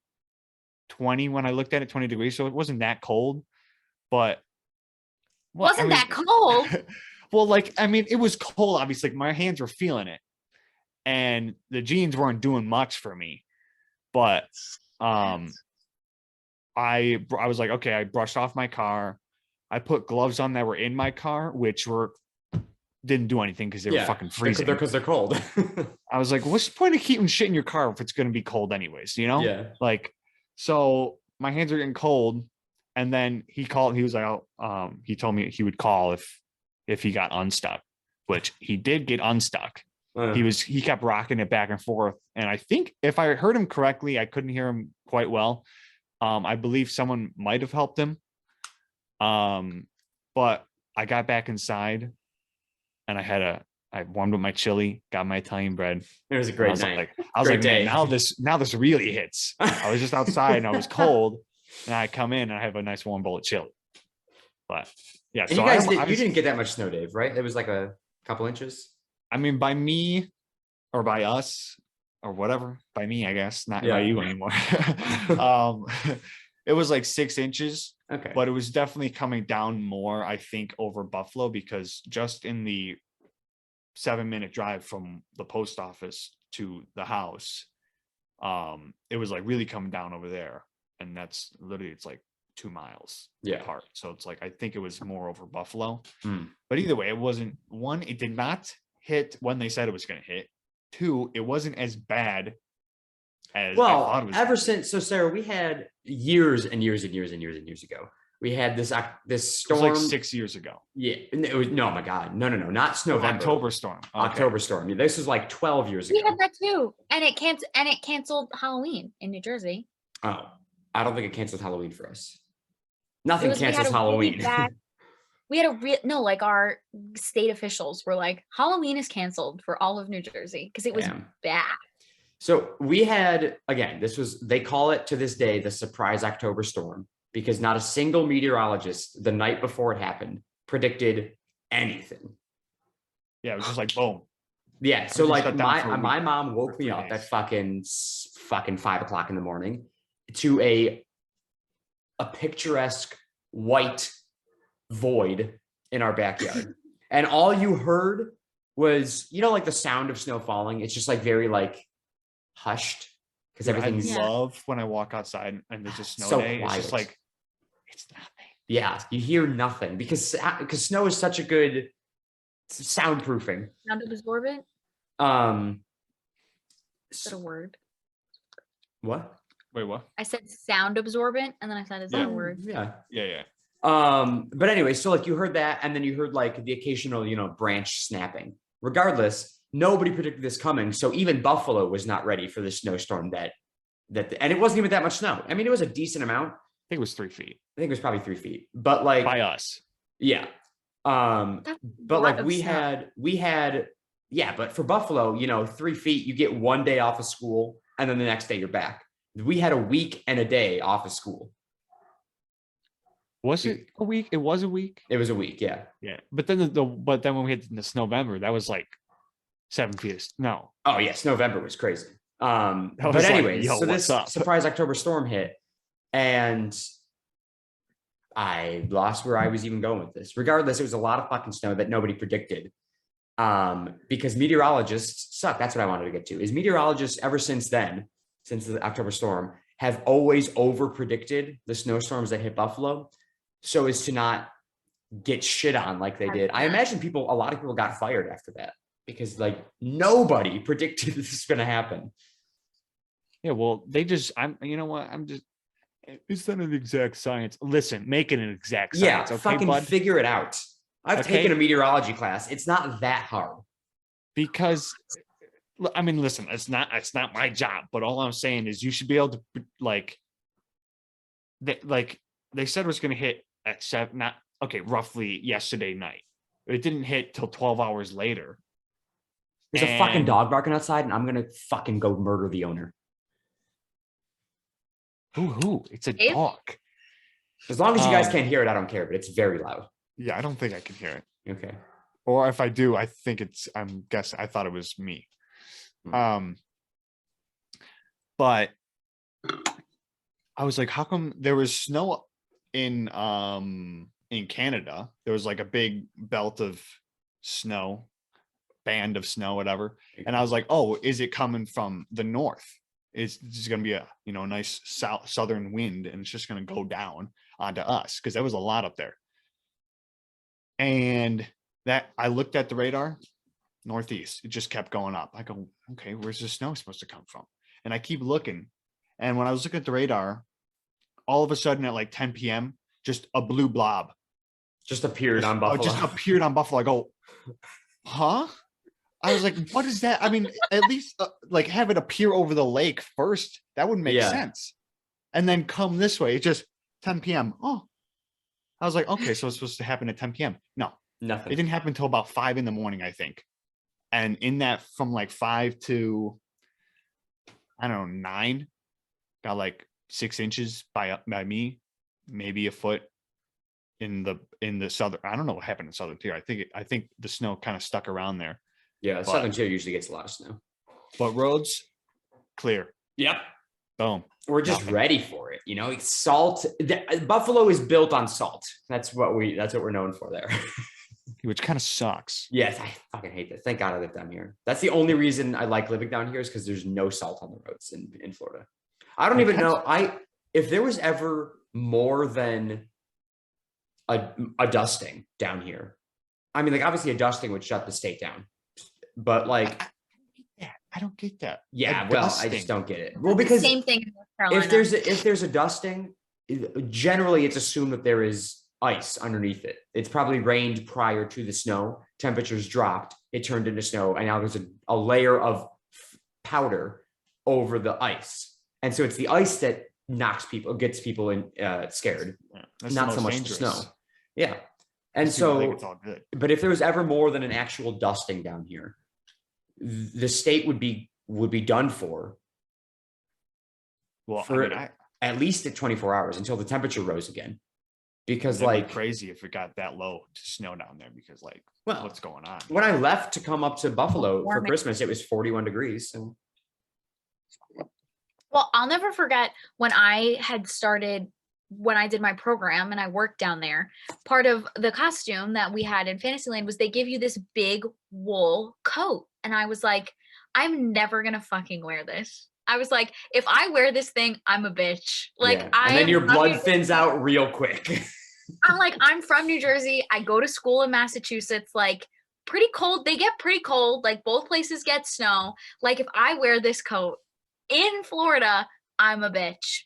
20 when I looked at it, 20 degrees. So it wasn't that cold, but that cold? Well, like, I mean, it was cold, obviously. Like, my hands were feeling it, and the jeans weren't doing much for me. But I was like, okay, I brushed off my car. I put gloves on that were in my car, which didn't do anything because they were fucking freezing. Because they're cold. I was like, what's the point of keeping shit in your car if it's going to be cold anyways, Yeah. Like, so my hands are getting cold. And then he called, he was like, he told me he would call if he got unstuck, which he did get unstuck. He kept rocking it back and forth. And I think if I heard him correctly, I couldn't hear him quite well. I believe someone might have helped him. But I got back inside, and I warmed up my chili, got my Italian bread. It was a great night. I was like, man, now this really hits. I was just outside and I was cold, and I come in and I have a nice warm bowl of chili. But yeah, and so you didn't get that much snow, Dave, right? It was like a couple inches. I mean, by me or by us or whatever, by me, I guess, not by you anymore. It was like 6 inches. Okay. But it was definitely coming down more, I think, over Buffalo, because just in the 7-minute drive from the post office to the house, it was like really coming down over there. And that's literally, it's like 2 miles apart. So it's like, I think it was more over Buffalo. But either way, it wasn't, one, it did not hit when they said it was going to hit. 2, it wasn't as bad as I thought it was. Ever since, so Sarah, we had years and years and years and years and years ago, we had this storm. It was like 6 years ago. Yeah. It was, no, my God. No, not Snowvember. October storm. Okay. October storm. Yeah, this was like 12 years ago. We had that too. And it canceled Halloween in New Jersey. Oh, I don't think it canceled Halloween for us. Nothing cancels Halloween. We had our state officials were like, Halloween is canceled for all of New Jersey because it was bad. So we had, again, they call it to this day the surprise October storm, because not a single meteorologist the night before it happened predicted anything. Yeah, it was just like boom. Yeah, so like my mom woke me up at fucking 5 o'clock in the morning to a picturesque white void in our backyard. And all you heard was, like the sound of snow falling. It's just like very like hushed, because everything's. I love when I walk outside and there's a snow so day. Quiet. It's just like, it's nothing. Yeah, you hear nothing because snow is such a good soundproofing. Sound absorbent. Is that a word? What? Wait, what? I said sound absorbent, and then I said, is that a word? Yeah. But anyway, so like you heard that, and then you heard like the occasional, branch snapping. Regardless, nobody predicted this coming. So even Buffalo was not ready for the snowstorm and it wasn't even that much snow. I mean, it was a decent amount. I think it was 3 feet. I think it was probably 3 feet, but like by us. Yeah. But like we had, but for Buffalo, 3 feet, you get 1 day off of school and then the next day you're back. We had a week and a day off of school. Was it a week? It was a week. It was a week. Yeah. Yeah. But then when we hit the Snowvember, that was like 7 feet of snow. Oh yes. November was crazy. But anyways, so this surprise October storm hit and I lost where I was even going with this. Regardless, it was a lot of fucking snow that nobody predicted. Because meteorologists suck. That's what I wanted to get to. Is meteorologists ever since then since the October storm have always over predicted the snowstorms that hit Buffalo so as to not get shit on like they did. I imagine a lot of people got fired after that because like nobody predicted this was going to happen. Yeah, well, you know what? It's not an exact science. Listen, make it an exact science. Yeah, Okay, fucking bud? figure it out. I've taken a meteorology class. It's not that hard. Because, I mean, listen, it's not my job, but all I'm saying is you should be able to they said it was going to hit at 7, roughly yesterday night. It didn't hit till 12 hours later. There's a fucking dog barking outside, and I'm gonna fucking go murder the owner. Who? It's a dog. As long as you guys can't hear it, I don't care, but it's very loud. Yeah, I don't think I can hear it. Okay. Or if I do, I think I thought it was me. But I was like, how come there was snow in Canada? There was like a big belt of snow, band of snow, whatever. And I was like, oh, is it coming from the north? It's just going to be a nice southern wind, and it's just going to go down onto us because there was a lot up there. And that I looked at the radar, northeast. It just kept going up. I go, okay, where's the snow supposed to come from? And I keep looking. And when I was looking at the radar, all of a sudden at like 10 p.m., just a blue blob just appeared on Buffalo. Just appeared on Buffalo. I go, huh? I was like, what is that? I mean, at least like have it appear over the lake first. That would make sense. And then come this way. It's just 10 p.m. Oh, I was like, okay, so it's supposed to happen at 10 p.m. No, nothing. It didn't happen until about 5 a.m, I think. And in that, from like 5 to, I don't know, 9, got like 6 inches by me, maybe a foot in the southern. I don't know what happened in southern tier. I think the snow kind of stuck around there. Yeah, southern tier usually gets a lot of snow. But roads, clear. Yep. Boom. We're just ready for it. Salt. Buffalo is built on salt. That's what we're known for there. Which kind of sucks. Yes, I fucking hate that. Thank God I live down here. That's the only reason I like living down here is because there's no salt on the roads in Florida. I don't even know. If there was ever more than a dusting down here, I mean, like obviously a dusting would shut the state down. But like, I don't get that. Yeah, well, I just don't get it. Well, because same thing in North Carolina. If there's a dusting, generally it's assumed that there is ice underneath it. It's probably rained prior to the snow. Temperatures dropped. It turned into snow, and now there's a layer of powder over the ice, and so it's the ice that gets people scared, not so much the snow. Yeah, and so it's all good. But if there was ever more than an actual dusting down here, the state would be done for. Well, at least at 24 hours until the temperature rose again, because like crazy if it got that low to snow down there, because what's going on? When I left to come up to Buffalo for Christmas, it was 41 degrees. So. Well, I'll never forget when I did my program and I worked down there, part of the costume that we had in Fantasyland was they give you this big wool coat. And I was like, I'm never going to fucking wear this. I was like, if I wear this thing, I'm a bitch. And then your blood thins out real quick. I'm like, I'm from New Jersey. I go to school in Massachusetts, pretty cold. They get pretty cold. Both places get snow. If I wear this coat in Florida, I'm a bitch.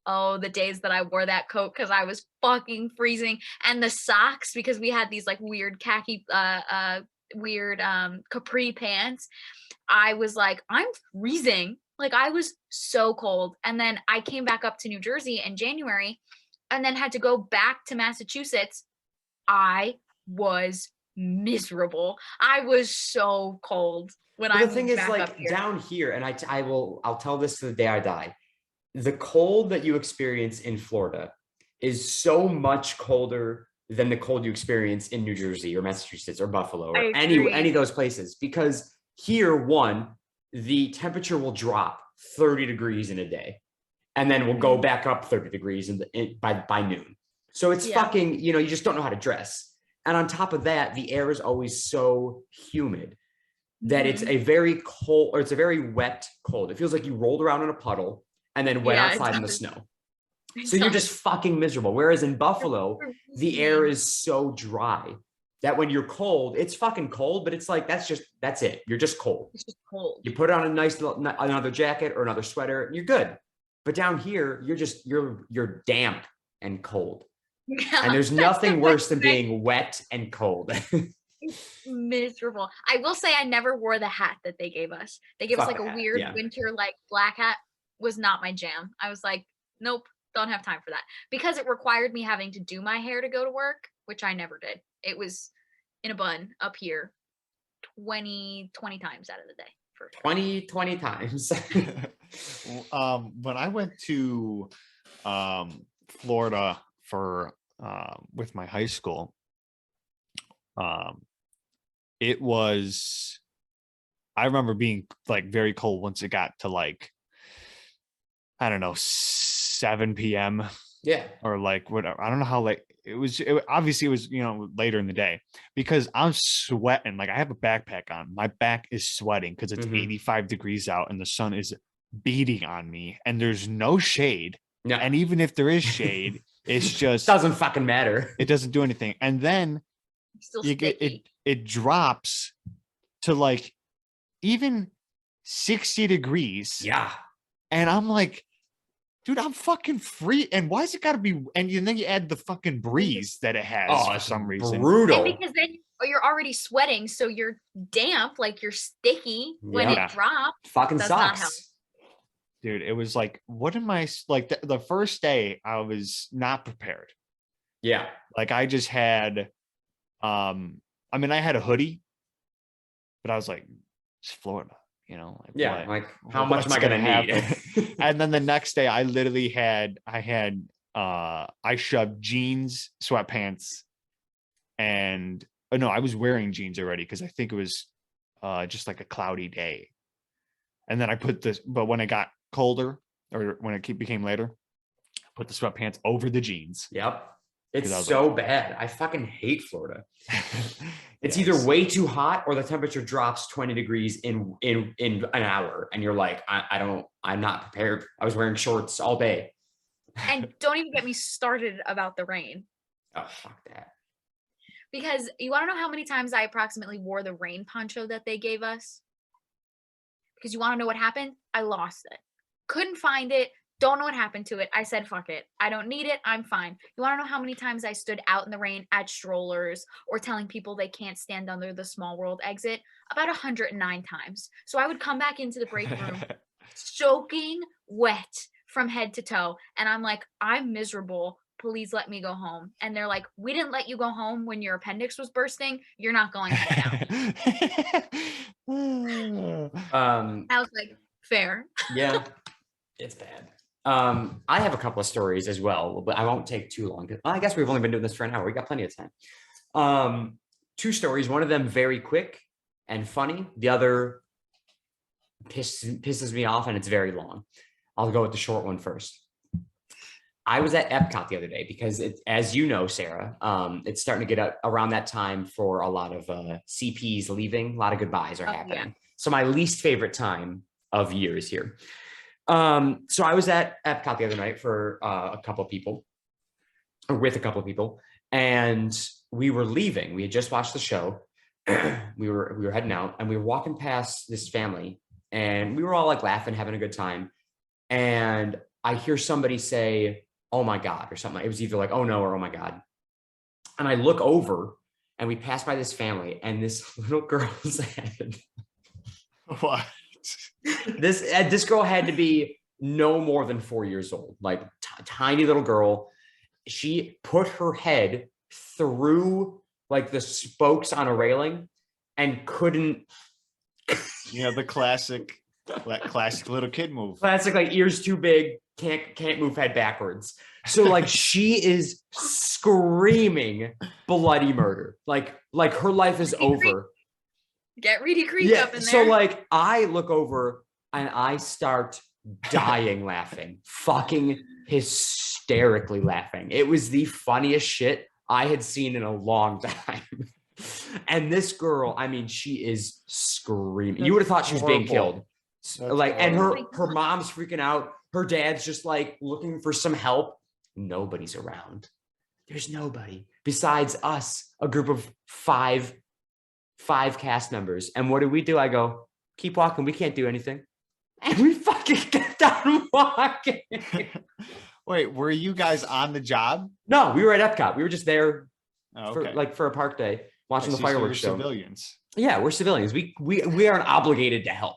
Oh, the days that I wore that coat because I was fucking freezing. And the socks, because we had these weird khaki, capri pants. I was like, I'm freezing. I was so cold. And then I came back up to New Jersey in January and then had to go back to Massachusetts. I was miserable. I was so cold when I moved back up here. Down here, and I'll tell this to the day I die. The cold that you experience in Florida is so much colder than the cold you experience in New Jersey or Massachusetts or Buffalo or any of those places. Because here, the temperature will drop 30 degrees in a day, and then we'll go back up 30 degrees by noon. So it's fucking, you just don't know how to dress. And on top of that, the air is always so humid that it's a very cold, or it's a very wet cold. It feels like you rolled around in a puddle and then went outside in the snow. So you're just fucking miserable. Whereas in Buffalo, the air is so dry that when you're cold, it's fucking cold, but it's like, that's it. You're just cold. It's just cold. You put on a nice little, another jacket or another sweater, and you're good. But down here, you're damp and cold. Yeah, and there's nothing worse than being wet and cold. It's miserable. I will say I never wore the hat that they gave us. They gave us like a weird winter like black hat. Was not my jam. I was like, nope, don't have time for that. Because it required me having to do my hair to go to work, which I never did. It was in a bun up here 20 times out of the day. For 20 times. When I went to Florida for with my high school, it was, I remember being like very cold once it got to like, I don't know, 7 p.m. Yeah. Or like whatever. I don't know how late it was. Obviously it was, you know, later in the day, because I'm sweating. Like I have a backpack on. My back is sweating because it's 85 degrees out and the sun is beating on me and there's no shade. No. And even if there is shade, it's just doesn't fucking matter. It doesn't do anything. And then you get it drops to like even 60 degrees. Yeah. And I'm like, dude, I'm fucking free. And why is it got to be? And then you add the fucking breeze that it has for some reason. Brutal. And because then you're already sweating, so you're damp, like you're sticky when it drops. Fucking sucks. Dude, it was like, what am I like? The first day I was not prepared. Yeah. Like I just had, I mean, I had a hoodie, but I was like, it's Florida. You know, like, yeah, what, like how much am I gonna need? And then the next day, I literally I shoved jeans, sweatpants, and no, I was wearing jeans already because I think it was just like a cloudy day. And then I put this, but when it got colder or when it became later, I put the sweatpants over the jeans. Yep. It's so bad. I fucking hate Florida. It's either way too hot or the temperature drops 20 degrees in an hour. And you're like, I'm not prepared. I was wearing shorts all day. And don't even get me started about the rain. Oh, fuck that. Because you want to know how many times I approximately wore the rain poncho that they gave us? Because you want to know what happened? I lost it. Couldn't find it. Don't know what happened to it. I said, fuck it. I don't need it. I'm fine. You want to know how many times I stood out in the rain at strollers or telling people they can't stand under the Small World exit? About 109 times. So I would come back into the break room soaking wet from head to toe. And I'm like, I'm miserable. Please let me go home. And they're like, we didn't let you go home when your appendix was bursting. You're not going home now. I was like, fair. Yeah, it's bad. I have a couple of stories as well, but I won't take too long. I guess we've only been doing this for an hour. We got plenty of time. 2 stories. One of them very quick and funny. The other pisses me off and it's very long. I'll go with the short one first. I was at Epcot the other day because as you know, Sarah, it's starting to get around that time for a lot of CPs leaving. A lot of goodbyes are happening. Yeah. So my least favorite time of year is here. So I was at Epcot the other night for with a couple of people, and we were leaving. We had just watched the show. we were heading out, and we were walking past this family, and we were all like laughing, having a good time. And I hear somebody say, "Oh my God," or something. It was either like, "Oh no," or "Oh my God." And I look over, and we pass by this family, and this little girl's head. What? This girl had to be no more than 4 years old, like tiny little girl. She put her head through like the spokes on a railing and couldn't. You know, the classic little kid move. Classic, like ears too big, can't move head backwards. So like she is screaming bloody murder. Like her life is over. Get Reedy Creek up in there. So like I look over and I start dying laughing, fucking hysterically laughing. It was the funniest shit I had seen in a long time. And this girl, I mean, she is screaming. You would have thought she was being Horrible. killed. That's Like, and horrible. her mom's freaking out. Her dad's just like looking for some help. Nobody's around. There's nobody besides us, a group of five cast members. And what do? I go, keep walking. We can't do anything. And we fucking get down walking. Wait, were you guys on the job? No, we were at Epcot. We were just there Oh, for okay. for a park day, watching I the see, so you're fireworks show. civilians. Yeah, we're civilians. We aren't obligated to help.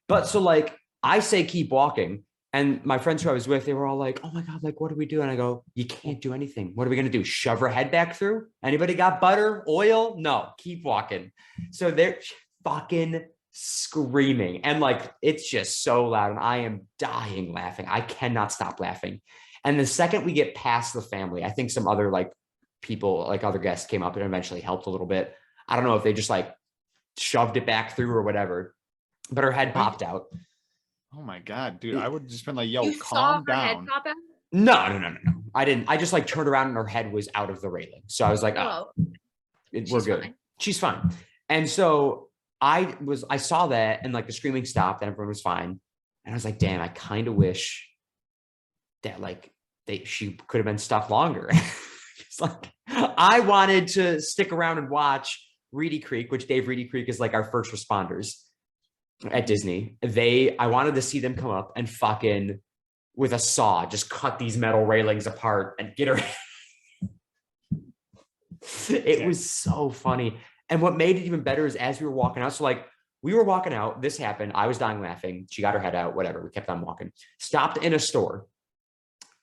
But so like I say keep walking. And my friends who I was with, they were all like, oh my God, like, what do we do? And I go, you can't do anything. What are we going to do? Shove her head back through? Anybody got butter, oil? No, keep walking. So they're fucking screaming. And like, it's just so loud. And I am dying laughing. I cannot stop laughing. And the second we get past the family, I think some other like people, like other guests came up and eventually helped a little bit. I don't know if they just like shoved it back through or whatever, but her head popped out. Oh my God, dude. I would have just been like, yo, You calm saw her head down. pop out? No. I didn't. I just like turned around and her head was out of the railing. So I was like, oh, Oh, we're she's good. fine. She's fine. And so I saw that and like the screaming stopped and everyone was fine. And I was like, damn, I kind of wish that like she could have been stuck longer. It's like, I wanted to stick around and watch Reedy Creek, which Dave Reedy Creek is like our first responders at Disney. I wanted to see them come up and fucking with a saw, just cut these metal railings apart and get her. It was so funny. And what made it even better is as we were walking out, so like we were walking out, this happened. I was dying laughing. She got her head out, whatever. We kept on walking. Stopped in a store,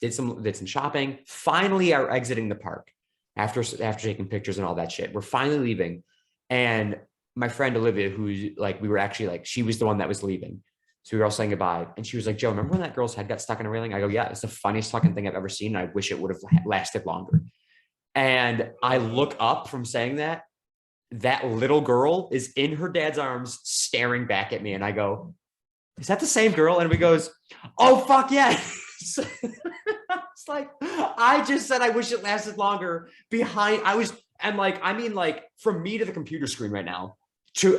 did some shopping, finally are exiting the park after taking pictures and all that shit. We're finally leaving. And my friend Olivia, who's like, we were actually like, she was the one that was leaving. So we were all saying goodbye. And she was like, Joe, remember when that girl's head got stuck in a railing? I go, yeah, it's the funniest fucking thing I've ever seen. And I wish it would have lasted longer. And I look up from saying that little girl is in her dad's arms staring back at me. And I go, is that the same girl? And he goes, oh, fuck yeah. It's like, I just said, I wish it lasted longer from me to the computer screen right now,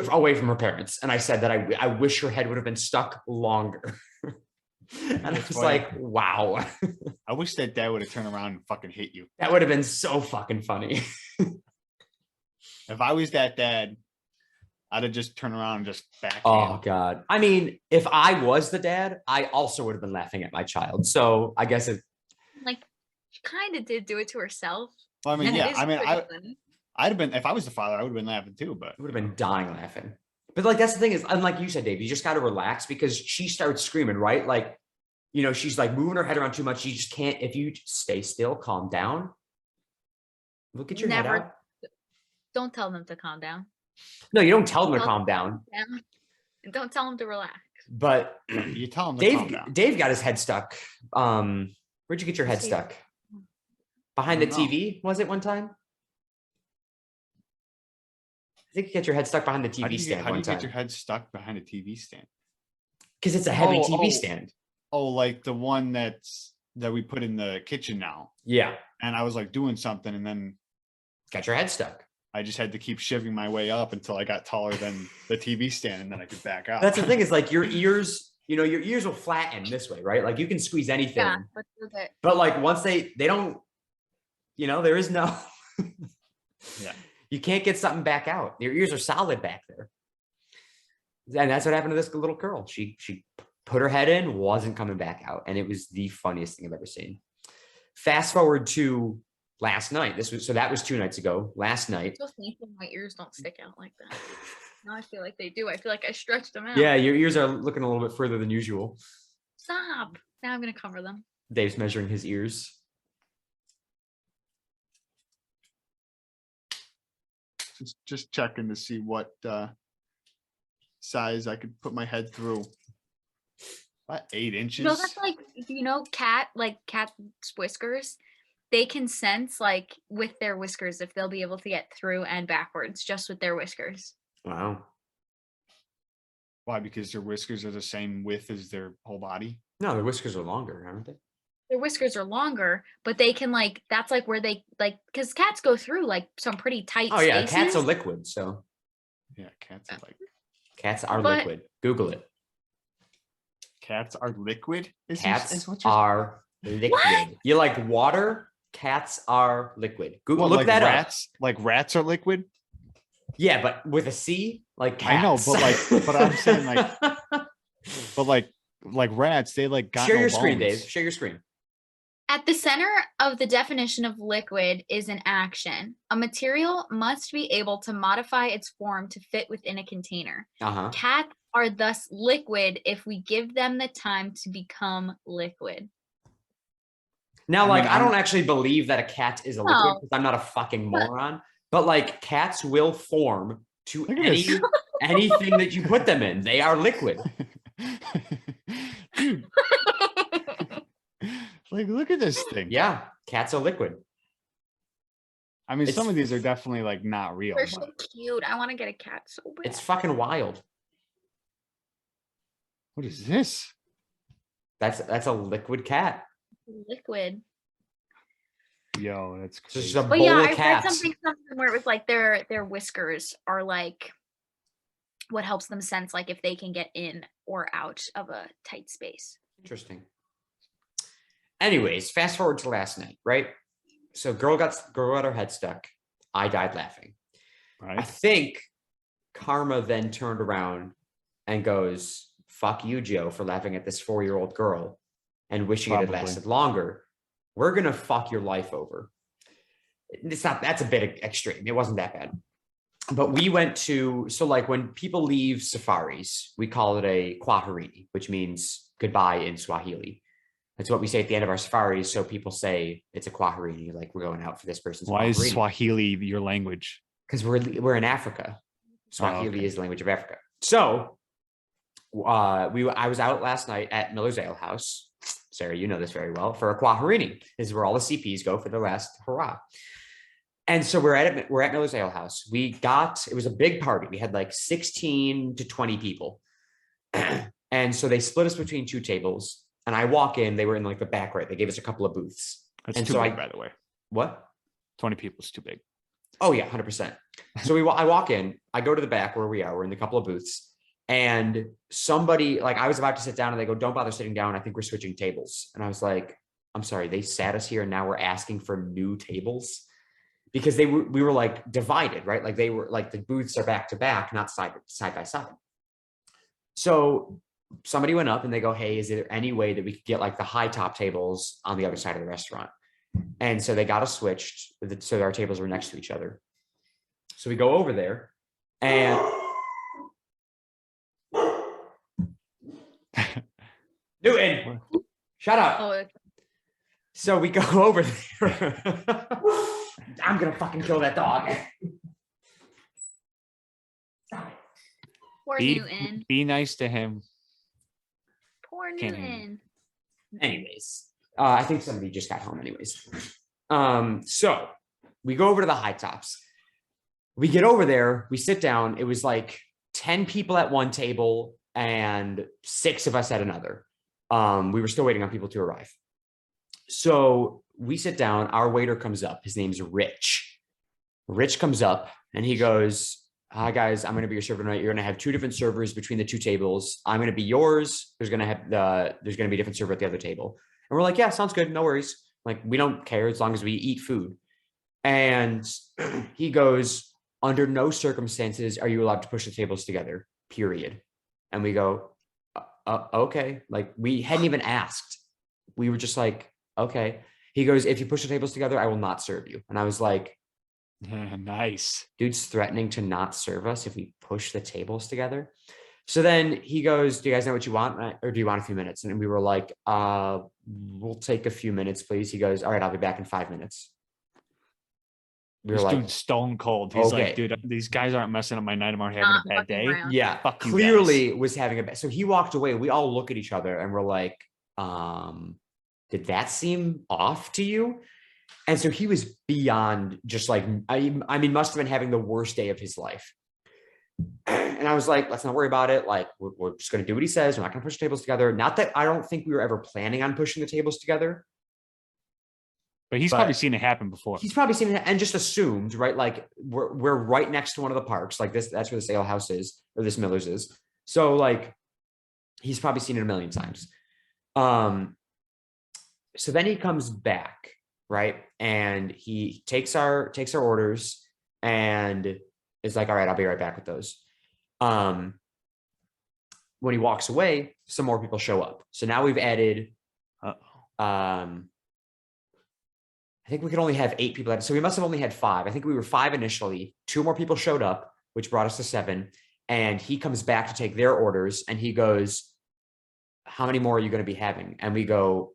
away from her parents. And I said that I wish her head would have been stuck longer. And I was like, wow. I wish that dad would have turned around and fucking hit you. That would have been so fucking funny. If I was that dad, I'd have just turned around and just backhand. Oh God. I mean, if I was the dad, I also would have been laughing at my child. So I guess Like, she kind of did do it to herself. Well, I mean, and it yeah. is I mean, pretty funny. I'd have been, if I was the father, I would have been laughing too, but I would have been dying laughing. But like, that's the thing is, unlike you said, Dave, you just got to relax because she starts screaming, right? Like, you know, she's like moving her head around too much. You just can't, if you stay still, calm down, look at your head out. Don't tell them to calm down. No, you don't tell them to calm down. And don't tell them to relax. But you tell him to calm down. Dave got his head stuck. Where'd you get your head stuck? Behind the TV, was it one time? I think you get your head stuck behind the TV stand How do one you time. get your head stuck behind a TV stand? Because it's a heavy TV stand. Oh, like the one that we put in the kitchen now. Yeah. And I was like doing something and then Got your head stuck. I just had to keep shivving my way up until I got taller than the TV stand and then I could back out. That's the thing is like your ears, you know, your ears will flatten this way, right? Like you can squeeze anything. Yeah, but okay. But like once they don't, you know, there is no, Yeah. You can't get something back out. Your ears are solid back there. And that's what happened to this little girl. She put her head in, wasn't coming back out. And it was the funniest thing I've ever seen. Fast forward to last night. That was 2 nights ago. Last night. So thankful my ears don't stick out like that. Now I feel like they do. I feel like I stretched them out. Yeah, your ears are looking a little bit further than usual. Stop. Now I'm gonna cover them. Dave's measuring his ears. Just checking to see what size I could put my head through. About 8 inches. You know, that's like, cat's whiskers. They can sense like with their whiskers if they'll be able to get through and backwards just with their whiskers. Wow. Why? Because their whiskers are the same width as their whole body. No, their whiskers are longer, aren't they? their whiskers are longer, but they can like that's like where they like because cats go through like some pretty tight Oh yeah, spaces. cats are liquid, so Yeah, cats are like cats are But- liquid. Google it. Cats are liquid. Cats what you're- are liquid. You like water? Cats are liquid. Google, what, look like that up. rats? Like rats are liquid? Yeah, but with a C, like I know, cats. but like, but I'm saying like, but like rats, they like got share no your screen, bones. Dave. Share your screen. At the center of the definition of liquid is an action. A material must be able to modify its form to fit within a container. Uh-huh. Cats are thus liquid if we give them the time to become liquid. Now, I like, mean, I I'm- don't actually believe that a cat is a liquid No. because I'm not a fucking moron. But like, cats will form to Look at this. anything that you put them in. They are liquid. Dude, like look at this thing. Yeah, cats are liquid. I mean, some It's- of these are definitely like not real. They're so But cute. I want to get a cat so bad. It's fucking wild. what is this? That's a liquid cat. liquid. Yo, that's It's just crazy. a But yeah, bowl I of read cats. something where it was like their whiskers are like what helps them sense like if they can get in or out of a tight space. Interesting. Anyways, fast forward to last night, right? So girl got her head stuck. I died laughing. I Right? think Karma then turned around and goes, "Fuck you, Joe, for laughing at this 4-year-old girl and wishing it had Probably. lasted longer. We're gonna fuck your life over." It's not, that's a bit extreme. It wasn't that bad. But we went to, so like when people leave safaris, we call it a kwaherini, which means goodbye in Swahili. That's what we say at the end of our safaris. So people say it's a kwaherini, like we're going out for this person's Why is kwaherini. Swahili your language? Because we're in Africa. Swahili okay. is the language of Africa. So I was out last night at Miller's Ale House. Sarah, you know this very well, for a kwaherini. This is where all the CPs go for their last hurrah. And so we're at Miller's Ale House. It was a big party. We had like 16 to 20 people. And so they split us between 2 tables. And I walk in, they were in like the back right. They gave us a couple of booths. That's And too so big, I- by the way. What? 20 people is too big. Oh yeah, 100%. So I walk in, I go to the back where we are. We're in the couple of booths, and somebody, like, I was about to sit down, and they go, "Don't bother sitting down. I think we're switching tables." And I was like, "I'm sorry, they sat us here, and now we're asking for new tables," because we were like divided, right? Like they were like the booths are back to back, not side by side. So somebody went up and they go, "Hey, is there any way that we could get like the high top tables on the other side of the restaurant?" And so they got us switched so our tables were next to each other. So we go over there and Newton, shut up. Oh, So we go over there. I'm gonna fucking kill that dog. poor Be, Newton. be nice to him. Poor Can't hear you. Newton. Anyways, I think somebody just got home anyways. So we go over to the high tops. We get over there, we sit down. It was like 10 people at one table and 6 of us at another. We were still waiting on people to arrive. So we sit down, our waiter comes up. His name's Rich. Rich comes up and he goes, "Hi guys, I'm going to be your server tonight. You're going to have 2 different servers between the 2 tables. I'm going to be yours. There's going to be a different server at the other table." And we're like, "Yeah, sounds good. No worries. Like, we don't care as long as we eat food." And he goes, "Under no circumstances are you allowed to push the tables together, period." And we go, "Okay." Like, we hadn't even asked. We were just like, "Okay." He goes, "If you push the tables together, I will not serve you." And I was like, Nice. dude's threatening to not serve us if we push the tables together. So then he goes, "Do you guys know what you want? Or do you want a few minutes?" And we were like, "We'll take a few minutes, please." He goes, "All right, I'll be back in 5 minutes." We were This like, dude's stone cold. He's okay. like, dude, these guys aren't messing up my night. I'm having Not a bad fucking day. around. yeah, Fuck you clearly was having a bad. So he walked away. We all look at each other and we're like, did that seem off to you? And so he was beyond just like, I mean, must have been having the worst day of his life. And I was like, let's not worry about it. Like, we're just going to do what he says. We're not going to push the tables together. Not that I don't think we were ever planning on pushing the tables together. But he's probably seen it happen before. He's probably seen it and just assumed, right? Like we're right next to one of the parks. Like that's where this ale house is, or this Miller's is. So like he's probably seen it a million times. So then he comes back, right? And he takes our orders and is like, all right, I'll be right back with those. When he walks away, some more people show up. So now we've added, I think we could only have 8 people. So we must have only had 5. I think we were 5 initially. 2 more people showed up, which brought us to 7. And he comes back to take their orders and he goes, how many more are you going to be having? And we go,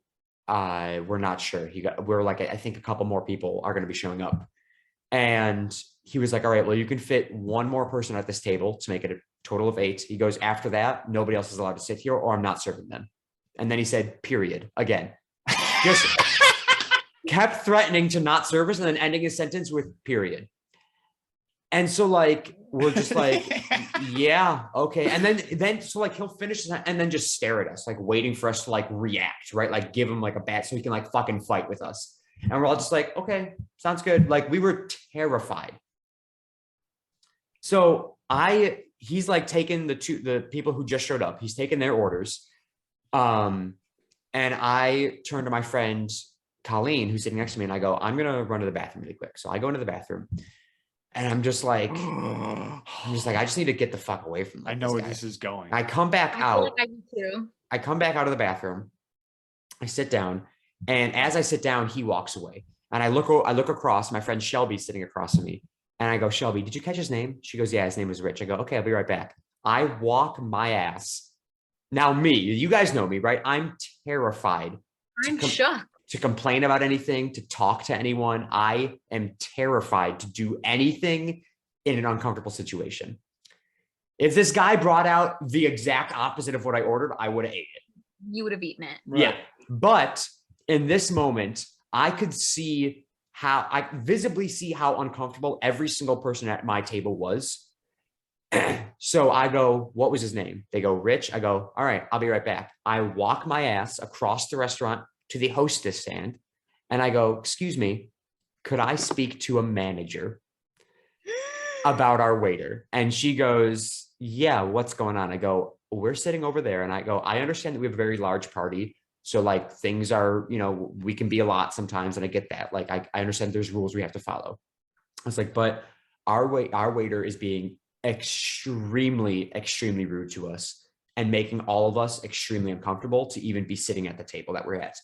we're not sure. We're like, I think a couple more people are going to be showing up. And he was like, all right, well, you can fit 1 more person at this table to make it a total of 8. He goes, after that, nobody else is allowed to sit here or I'm not serving them. And then he said, period, again. Just kept threatening to not serve us and then ending his sentence with period. And so like, we're just like, yeah, okay. And then so like he'll finish and then just stare at us, like waiting for us to like react, right? Like give him like a bat so he can like fucking fight with us. And we're all just like, okay, sounds good. Like we were terrified. So he's like taking the people who just showed up, he's taking their orders. And I turn to my friend Colleen, who's sitting next to me, and I go, I'm gonna run to the bathroom really quick. So I go into the bathroom and I'm just like, I just need to get the fuck away from I know where this is going. I come back out. Like I do too. I come back out of the bathroom. I sit down, and as I sit down, he walks away. And I look across. My friend Shelby's sitting across from me, and I go, Shelby, did you catch his name? She goes, yeah, his name was Rich. I go, okay, I'll be right back. I walk my ass. Now you guys know me, right? I'm terrified. I'm shocked. To complain about anything, to talk to anyone. I am terrified to do anything in an uncomfortable situation. If this guy brought out the exact opposite of what I ordered, I would have ate it. You would have eaten it. Right. Yeah. But in this moment, I could visibly see how uncomfortable every single person at my table was. So I go, what was his name? They go, Rich. I go, all right, I'll be right back. I walk my ass across the restaurant to the hostess stand. And I go, excuse me, could I speak to a manager about our waiter? And she goes, yeah, what's going on? I go, we're sitting over there. And I go, I understand that we have a very large party. So like things are, we can be a lot sometimes. And I get that. Like, I understand there's rules we have to follow. I was like, but our waiter is being extremely, extremely rude to us and making all of us extremely uncomfortable to even be sitting at the table that we're at.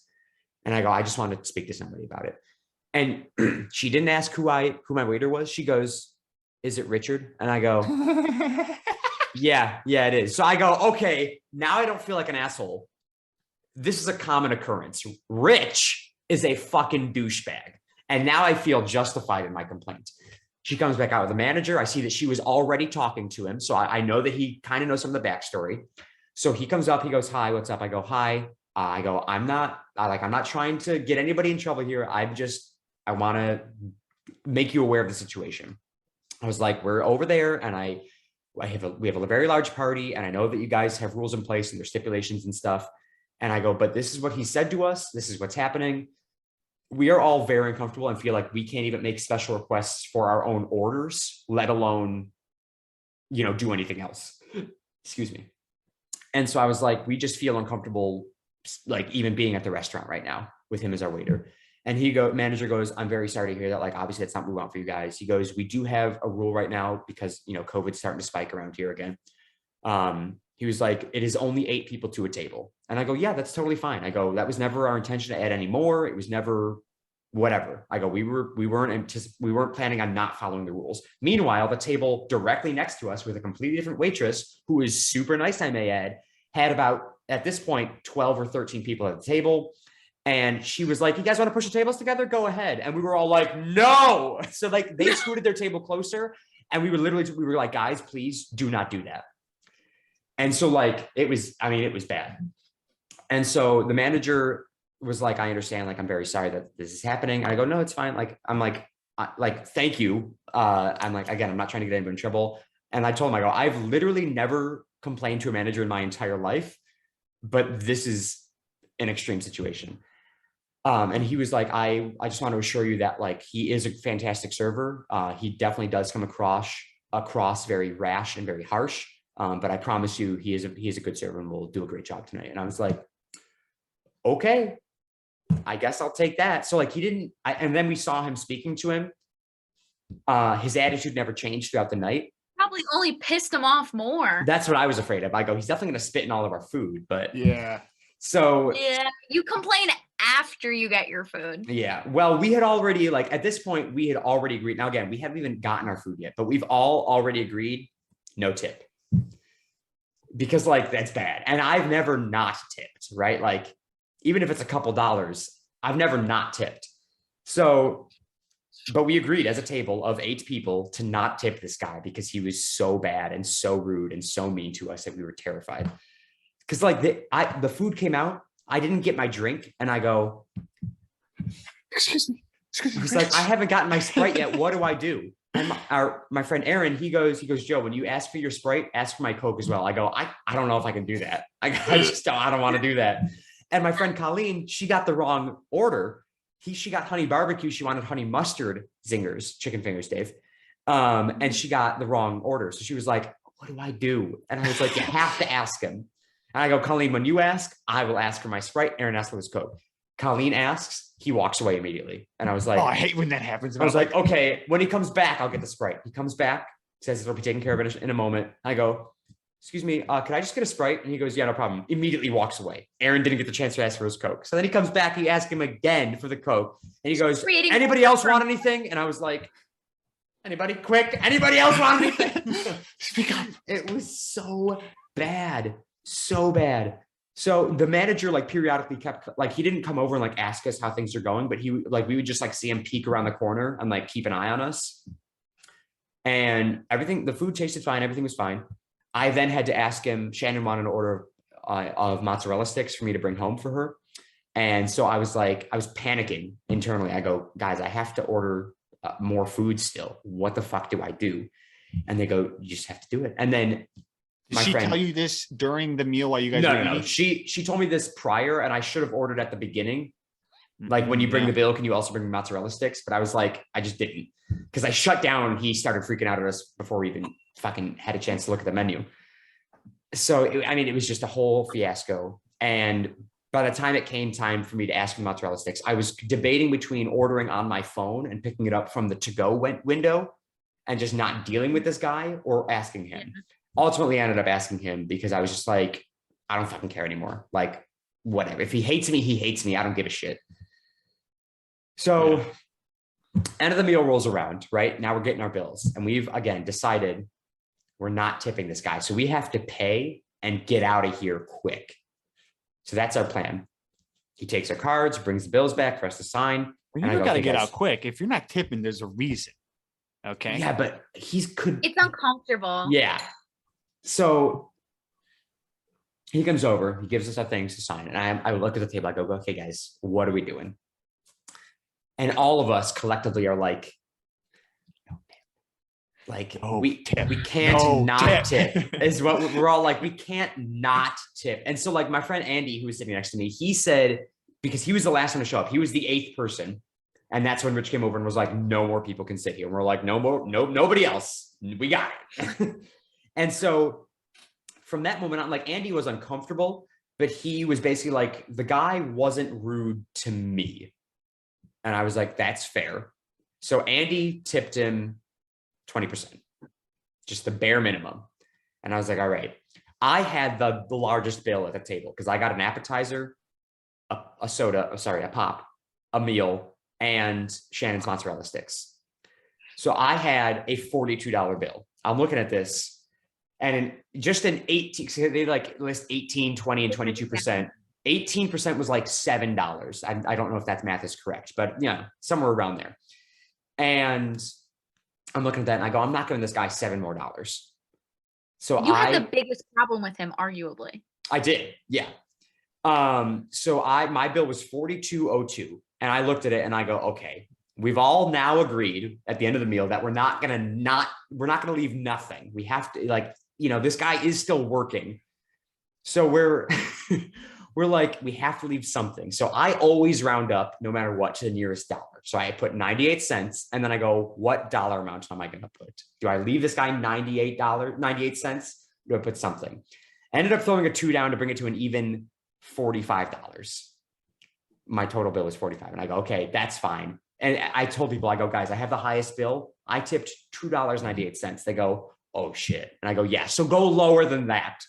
And I go, I just wanted to speak to somebody about it. And she didn't ask who my waiter was. She goes, is it Richard? And I go, yeah, it is. So I go, okay, now I don't feel like an asshole. This is a common occurrence. Rich is a fucking douchebag. And now I feel justified in my complaint. She comes back out with the manager. I see that she was already talking to him. So I know that he kind of knows some of the backstory. So he comes up, he goes, hi, what's up? I go, hi. I go, I'm not trying to get anybody in trouble here. I want to make you aware of the situation. I was like, we're over there and we have a very large party. And I know that you guys have rules in place and there's stipulations and stuff. And I go, but this is what he said to us. This is what's happening. We are all very uncomfortable and feel like we can't even make special requests for our own orders, let alone, do anything else. Excuse me. And so I was like, we just feel uncomfortable, like even being at the restaurant right now with him as our waiter. And manager goes, I'm very sorry to hear that. Like, obviously that's not what we want for you guys. He goes, we do have a rule right now because, COVID's starting to spike around here again. He was like, it is only 8 people to a table. And I go, yeah, that's totally fine. I go, that was never our intention to add any more. It was never whatever. I go, we weren't planning on not following the rules. Meanwhile, the table directly next to us with a completely different waitress, who is super nice, I may add, had about, at this point, 12 or 13 people at the table. And she was like, you guys want to push the tables together? Go ahead. And we were all like, no. So like they scooted their table closer. And we were like, guys, please do not do that. And so like, it was bad. And so the manager was like, I understand, like, I'm very sorry that this is happening. And I go, no, it's fine. Like, I'm like, thank you. I'm like, again, I'm not trying to get anybody in trouble. And I told him, I go, I've literally never complained to a manager in my entire life, but this is an extreme situation. And he was like, I just want to assure you that like he is a fantastic server. He definitely does come across very rash and very harsh. But I promise you, he is a good server and will do a great job tonight. And I was like, okay, I guess I'll take that. So like he didn't, and then we saw him speaking to him. His attitude never changed throughout the night. Probably only pissed him off more. That's what I was afraid of. I go, he's definitely going to spit in all of our food, but Yeah. so Yeah, you complain after you get your food. yeah. Well, we had already like at this point we had already agreed. Now again, we haven't even gotten our food yet, but we've all already agreed no tip. Because like that's bad. And I've never not tipped, right? Like even if it's a couple dollars, I've never not tipped. So, but we agreed as a table of 8 people to not tip this guy because he was so bad and so rude and so mean to us that we were terrified. Because like the food came out, I didn't get my drink, and I go, Excuse me. he's like, I haven't gotten my Sprite yet. What do I do? And my friend Aaron, he goes, Joe, when you ask for your Sprite, ask for my Coke as well. I go, I don't know if I can do that. I don't want to do that. And my friend Colleen, she got the wrong order. She got honey barbecue. She wanted honey mustard zingers, chicken fingers, Dave. And she got the wrong order. So she was like, what do I do? And I was like, you have to ask him. And I go, Colleen, when you ask, I will ask for my Sprite. Aaron asks for his Coke. Colleen asks, he walks away immediately. And I was like, Oh, I hate when that happens. I was like, okay, when he comes back, I'll get the Sprite. He comes back, says it'll be taken care of in a moment. I go, excuse me, could I just get a Sprite? And he goes, yeah, no problem. Immediately walks away. Aaron didn't get the chance to ask for his Coke. So then he comes back, he asks him again for the Coke. And he goes, anybody else want anything? And I was like, anybody? Quick, anybody else want anything? Speak up. It was so bad. So bad. So the manager like periodically kept like, he didn't come over and like ask us how things are going, but we would just like see him peek around the corner and like keep an eye on us. And the food tasted fine. Everything was fine. I then had to ask him, Shannon wanted an order of mozzarella sticks for me to bring home for her. And so I was panicking internally. I go, guys, I have to order more food still. What the fuck do I do? And they go, you just have to do it. And then Did she tell you this during the meal while you guys were No. eating? She told me this prior, and I should have ordered at the beginning. Like when you bring the bill, can you also bring mozzarella sticks? But I was like, I just didn't, because I shut down. He started freaking out at us before we even fucking had a chance to look at the menu. So it was just a whole fiasco. And by the time it came time for me to ask for mozzarella sticks, I was debating between ordering on my phone and picking it up from the to-go window and just not dealing with this guy, or asking him. Ultimately, I ended up asking him because I was just like, I don't fucking care anymore. Like, whatever. If he hates me, he hates me. I don't give a shit. So end of the meal rolls around, right? Now we're getting our bills. And we've, again, decided we're not tipping this guy. So we have to pay and get out of here quick. So that's our plan. He takes our cards, brings the bills back for us to sign. Well, you got to get out quick. If you're not tipping, there's a reason. Okay. Yeah, but It's uncomfortable. Yeah. So he comes over, he gives us our things to sign. And I look at the table, I go, okay, guys, what are we doing? And all of us collectively are like, we can't not tip. Is what we're all like, we can't not tip. And so like my friend Andy, who was sitting next to me, he said, because he was the last one to show up, he was the 8th person. And that's when Rich came over and was like, no more people can sit here. And we're like, nobody else. We got it. And so from that moment on, like Andy was uncomfortable, but he was basically like, the guy wasn't rude to me. And I was like, that's fair. So Andy tipped him 20%, just the bare minimum. And I was like, all right. I had the largest bill at the table because I got an appetizer, a soda, a pop, a meal, and Shannon's mozzarella sticks. So I had a $42 bill. I'm looking at this, and just an 18, so they like list 18, 20, and 22%. 18% was like $7. I don't know if that math is correct, but yeah, somewhere around there. And I'm looking at that and I go, I'm not giving this guy $7 more. So you had the biggest problem with him, arguably. I did, yeah. So my bill was $42.02, and I looked at it and I go, okay, we've all now agreed at the end of the meal that we're not gonna leave nothing. We have to, like, this guy is still working. So we're we're like, we have to leave something. So I always round up no matter what to the nearest dollar. So I put 98 cents and then I go, what dollar amount am I going to put? Do I leave this guy $98, 98 cents? Do I put something? I ended up throwing a 2 down to bring it to an even $45. My total bill was 45. And I go, okay, that's fine. And I told people, I go, guys, I have the highest bill. I tipped $2.98. They go, oh shit. And I go, yeah, so go lower than that.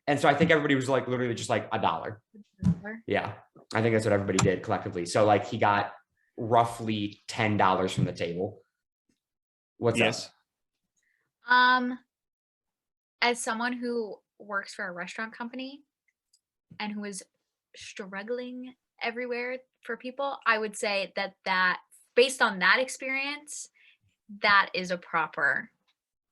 And so I think everybody was like literally just like $1. Yeah. I think that's what everybody did collectively. So like he got roughly $10 from the table. What's Yes. As someone who works for a restaurant company and who is struggling everywhere for people, I would say that based on that experience, that is a proper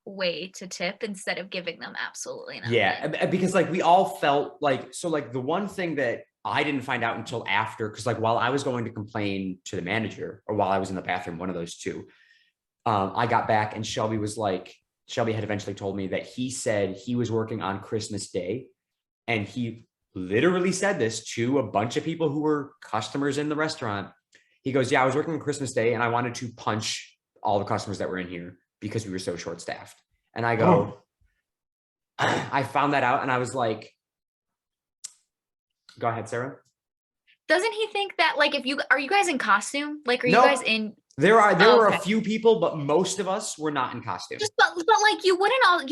way to tip instead of giving them absolutely nothing. Yeah, because like we all felt like, so like the one thing that I didn't find out until after, because like while I was going to complain to the manager or while I was in the bathroom, one of those two, I got back and Shelby had eventually told me that he said he was working on Christmas Day and he literally said this to a bunch of people who were customers in the restaurant. He goes, yeah, I was working on Christmas Day and I wanted to punch all the customers that were in here because we were so short staffed. And I go, I found that out and I was like, go ahead, Sarah. Doesn't he think that like are you guys in costume? Like are you Nope. guys in There were okay. a few people, but most of us were not in costume. but like you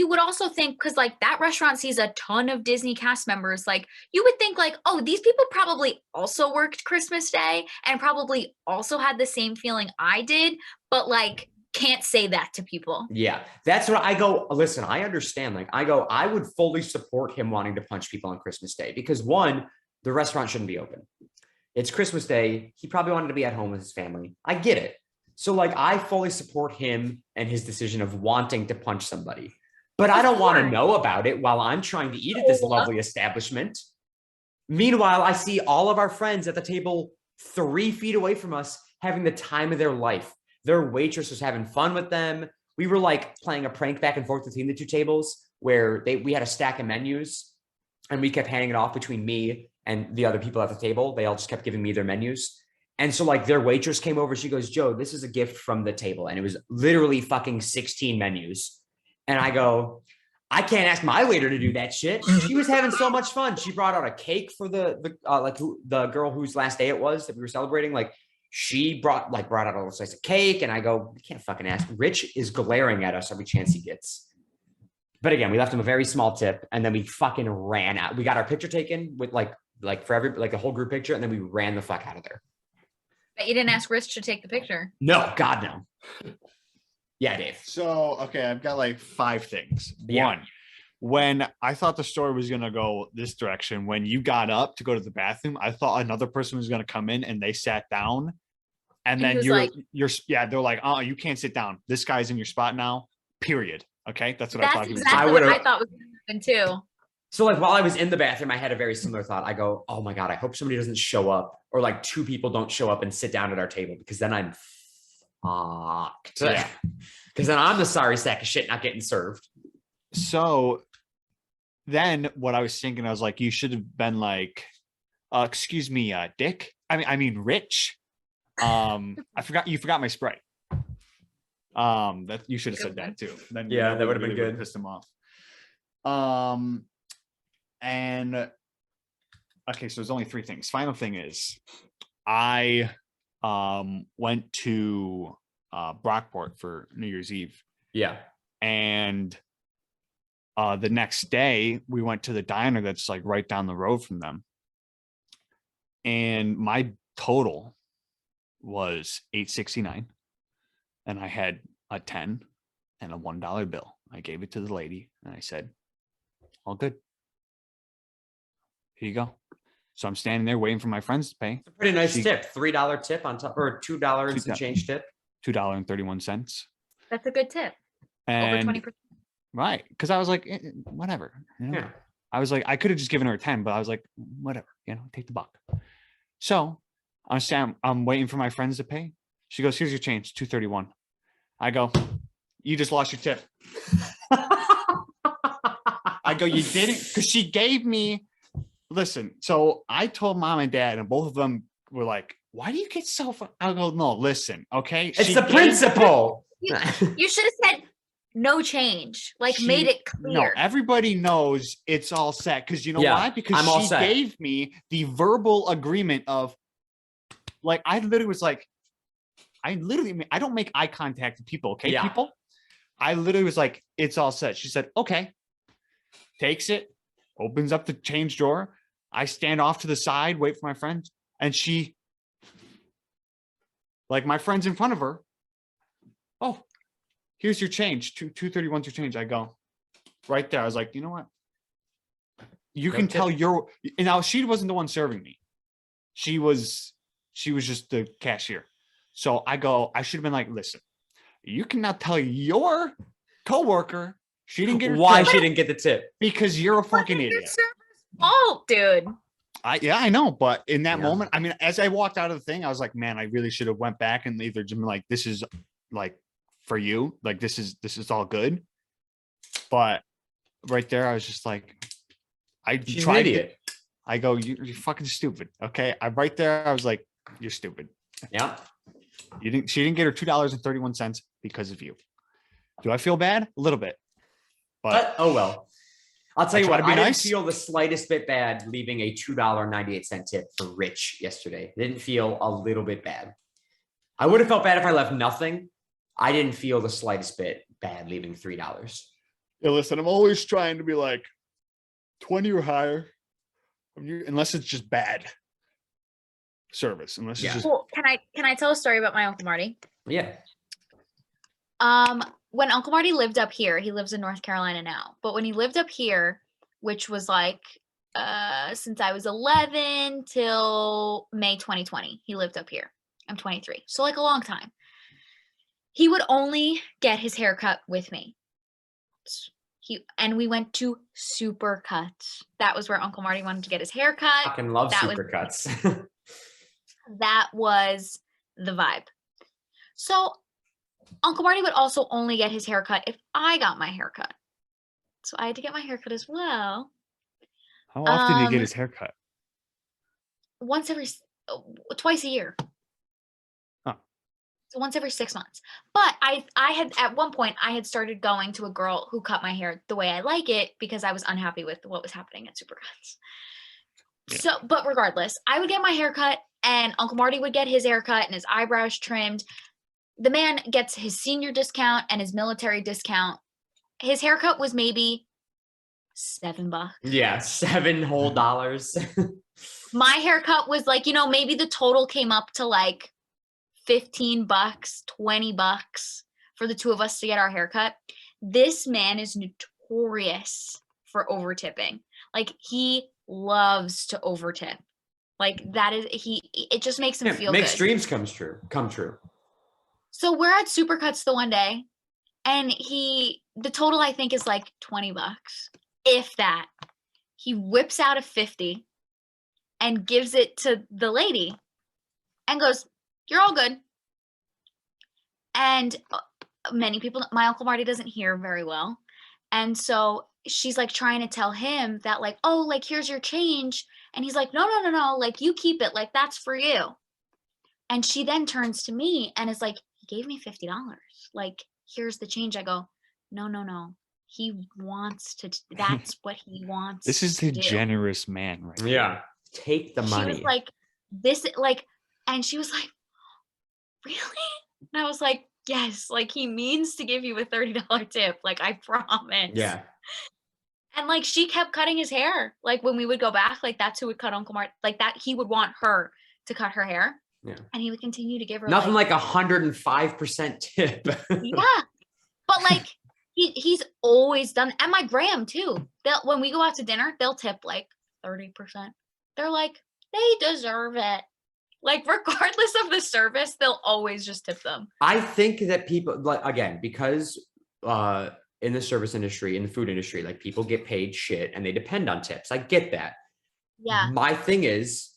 would also think, because like that restaurant sees a ton of Disney cast members, like you would think like, oh, these people probably also worked Christmas Day and probably also had the same feeling I did, but like can't say that to people. Yeah, that's what I go, listen, I understand. Like I go, I would fully support him wanting to punch people on Christmas Day because one, the restaurant shouldn't be open. It's Christmas Day. He probably wanted to be at home with his family. I get it. So like I fully support him and his decision of wanting to punch somebody, but I don't want to know about it while I'm trying to eat at this lovely establishment. Meanwhile, I see all of our friends at the table 3 feet away from us having the time of their life. Their waitress was having fun with them. We were like playing a prank back and forth between the two tables where we had a stack of menus and we kept handing it off between me and the other people at the table. They all just kept giving me their menus. And so like their waitress came over. She goes, Joe, this is a gift from the table. And it was literally fucking 16 menus. And I go, I can't ask my waiter to do that shit. She was having so much fun. She brought out a cake for the girl whose last day it was that we were celebrating. Like she brought out a little slice of cake. And I go, I can't fucking ask. Rich is glaring at us every chance he gets. But again, we left him a very small tip and then we fucking ran out. We got our picture taken with like for the whole group picture. And then we ran the fuck out of there. But you didn't ask Rich to take the picture. No, God, no. Yeah, Dave. So, okay, I've got like 5 things. Yeah. One, when I thought the story was going to go this direction, when you got up to go to the bathroom, I thought another person was going to come in and they sat down. And then they're like, oh, you can't sit down. This guy's in your spot now, period. Okay. That's what I thought. Exactly what I thought was going to happen too. So like while I was in the bathroom, I had a very similar thought. I go, oh my God, I hope somebody doesn't show up or like 2 people don't show up and sit down at our table because then I'm fucked. Yeah. Because then I'm the sorry sack of shit not getting served. So then what I was thinking, I was like, you should have been like, excuse me, Dick. I mean, Rich. You forgot my Sprite. That you should have said that too. Then that would have been good. Pissed him off. And okay, so there's only 3 things. Final thing is I went to Brockport for New Year's Eve. Yeah. And the next day we went to the diner that's like right down the road from them. And my total was $8.69. And I had a 10 and a $1 bill. I gave it to the lady and I said, all good. Here you go. So I'm standing there waiting for my friends to pay. It's a pretty nice tip. $3 tip on top, or $2 and change tip. $2.31. That's a good tip. And over 20%. Right. Because I was like, whatever. You know? Yeah. I was like, I could have just given her a 10, but I was like, whatever, take the buck. So I'm waiting for my friends to pay. She goes, here's your change, $2.31. I go, you just lost your tip. I go, you didn't? Because she gave me listen. So I told mom and dad, and both of them were like, "Why do you get so?" I go, "No, listen, okay." It's the principle. You should have said no change. Like made it clear. No, everybody knows it's all set because you know Yeah, why? Because I'm all she set. gave me the verbal agreement of, like, I literally was like, I don't make eye contact with people, okay, Yeah. people. I literally was like, it's all set. She said, okay, takes it, opens up the change drawer. I stand off to the side, wait for my friends, and she, like, my friend's in front of her. Oh, here's your change, 231's your change. I go right there. I was like, you know what? You can tell and now she wasn't the one serving me. She was just the cashier. So I go, I should have been like, listen, you cannot tell your coworker she didn't get why she didn't get the tip. because you're a fucking idiot. Oh, dude. I know, but in that moment, I mean, as I walked out of the thing, I was like, man, I really should have went back and either been like, this is like for you, like this is all good. But right there, I was just like, She's an idiot. I go, you're fucking stupid. Okay. Right there, I was like, you're stupid. Yeah. She didn't get her $2.31 because of you. Do I feel bad? A little bit. But oh well. I'll tell you what, I nice. didn't feel the slightest bit bad leaving a $2.98 tip for Rich yesterday. Didn't feel a little bit bad. I would have felt bad if I left nothing. I didn't feel the slightest bit bad leaving $3. Yeah, listen, I'm always trying to be like 20 or higher, unless it's just bad service. Unless it's just Well, can I tell a story about my Uncle Marty? Yeah. When Uncle Marty lived up here, he lives in North Carolina now, but when he lived up here, which was like since I was 11 till May 2020, he lived up here. I'm 23, so like a long time. He would only get his hair cut with me. And we went to Supercuts. That was where Uncle Marty wanted to get his hair cut. Fucking love Supercuts. That was the vibe. So Uncle Marty would also only get his hair cut if I got my hair cut. So I had to get my hair cut as well. how often do you get his haircut? Twice a year. Huh. So once every 6 months. But I had, at one point, I had started going to a girl who cut my hair the way I like it because I was unhappy with what was happening at Supercuts. Yeah. So, but regardless, I would get my hair cut and Uncle Marty would get his hair cut and his eyebrows trimmed. The man gets his senior discount and his military discount. His haircut was maybe $7. Yeah, $7 whole. My haircut was like, maybe the total came up to like $15, $20 for the two of us to get our haircut. This man is notorious for over tipping. Like he loves to over tip. Like that is it just makes him feel makes good. dreams come true. So we're at Supercuts the one day and the total I think is like $20, if that. He whips out a 50 and gives it to the lady and goes, "You're all good." And many people, my Uncle Marty doesn't hear very well. And so she's like trying to tell him that like, "Oh, like here's your change." And he's like, no, like you keep it, like that's for you. And she then turns to me and is like, "He gave me $50. Like, here's the change." I go, no. He wants to, that's what he wants. This is a do. Generous man, right? Yeah. Take the money. She was like, and she was like, "Really?" And I was like, "Yes, like he means to give you a $30 tip. Like, I promise." Yeah. And like she kept cutting his hair. Like when we would go back, like that's who would cut Uncle Marty. Like that he would want her to cut her hair. Yeah. And he would continue to give her nothing like 105% tip. Yeah. But like he's always done, and my Graham too. When we go out to dinner, they'll tip like 30%. They're like, they deserve it. Like regardless of the service, they'll always just tip them. I think that people, like, again, because in the service industry, in the food industry, like people get paid shit and they depend on tips. I get that. Yeah. My thing is,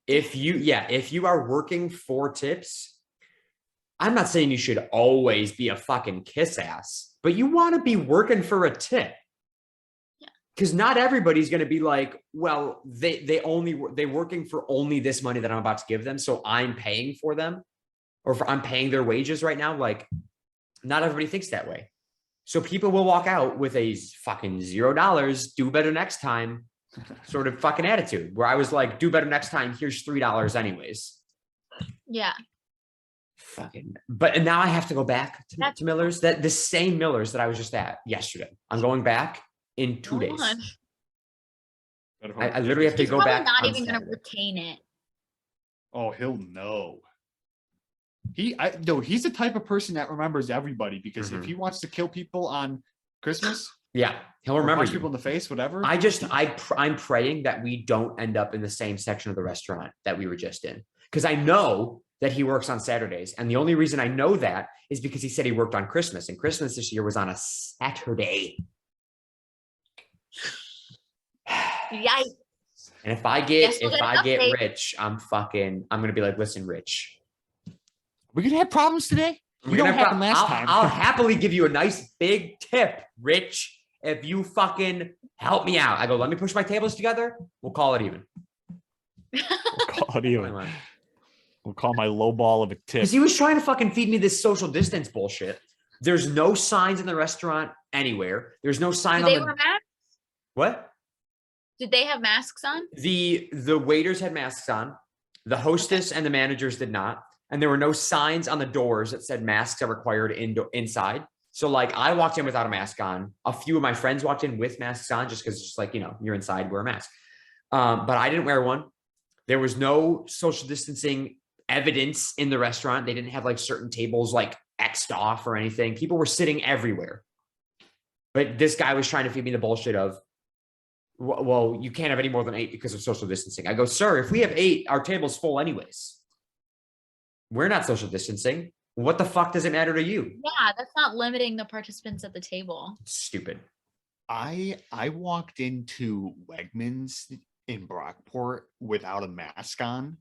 if you are working for tips, I'm not saying you should always be a fucking kiss ass, but you want to be working for a tip. Yeah. because not everybody's going to be like, well, they're working for only this money that I'm about to give them, so I'm paying for them, or I'm paying their wages right now. Like, not everybody thinks that way. So people will walk out with a fucking $0, do better next time, sort of fucking attitude. Where I was like, do better next time. Here's $3 anyways. Yeah. Fucking. But now I have to go back to Miller's. That the same Miller's that I was just at yesterday. I'm going back in 2 days. I literally have to go back. Not even going to retain it. Oh, he'll know. He's the type of person that remembers everybody, because if he wants to kill people on Christmas, yeah, he'll remember people in the face, whatever. I'm praying that we don't end up in the same section of the restaurant that we were just in, because I know that he works on Saturdays, and the only reason I know that is because he said he worked on Christmas, and Christmas this year was on a Saturday. Yikes. And if I get rich, I'm gonna be like, listen, Rich. We're gonna have problems today. We don't have them last time. I'll happily give you a nice big tip, Rich, if you fucking help me out. I go, let me push my tables together. We'll call it even. We'll call my low ball of a tip. Because he was trying to fucking feed me this social distance bullshit. There's no signs in the restaurant anywhere. There's no sign on the. Wear masks? What? Did they have masks on? The waiters had masks on. The hostess and the managers did not. And there were no signs on the doors that said masks are required inside. So like I walked in without a mask on. A few of my friends walked in with masks on just because it's just like, you're inside, wear a mask. But I didn't wear one. There was no social distancing evidence in the restaurant. They didn't have like certain tables like X'd off or anything. People were sitting everywhere. But this guy was trying to feed me the bullshit of, well, you can't have any more than 8 because of social distancing. I go, sir, if we have 8, our table's full anyways. We're not social distancing. What the fuck does it matter to you? Yeah, that's not limiting the participants at the table. Stupid. I walked into Wegmans in Brockport without a mask on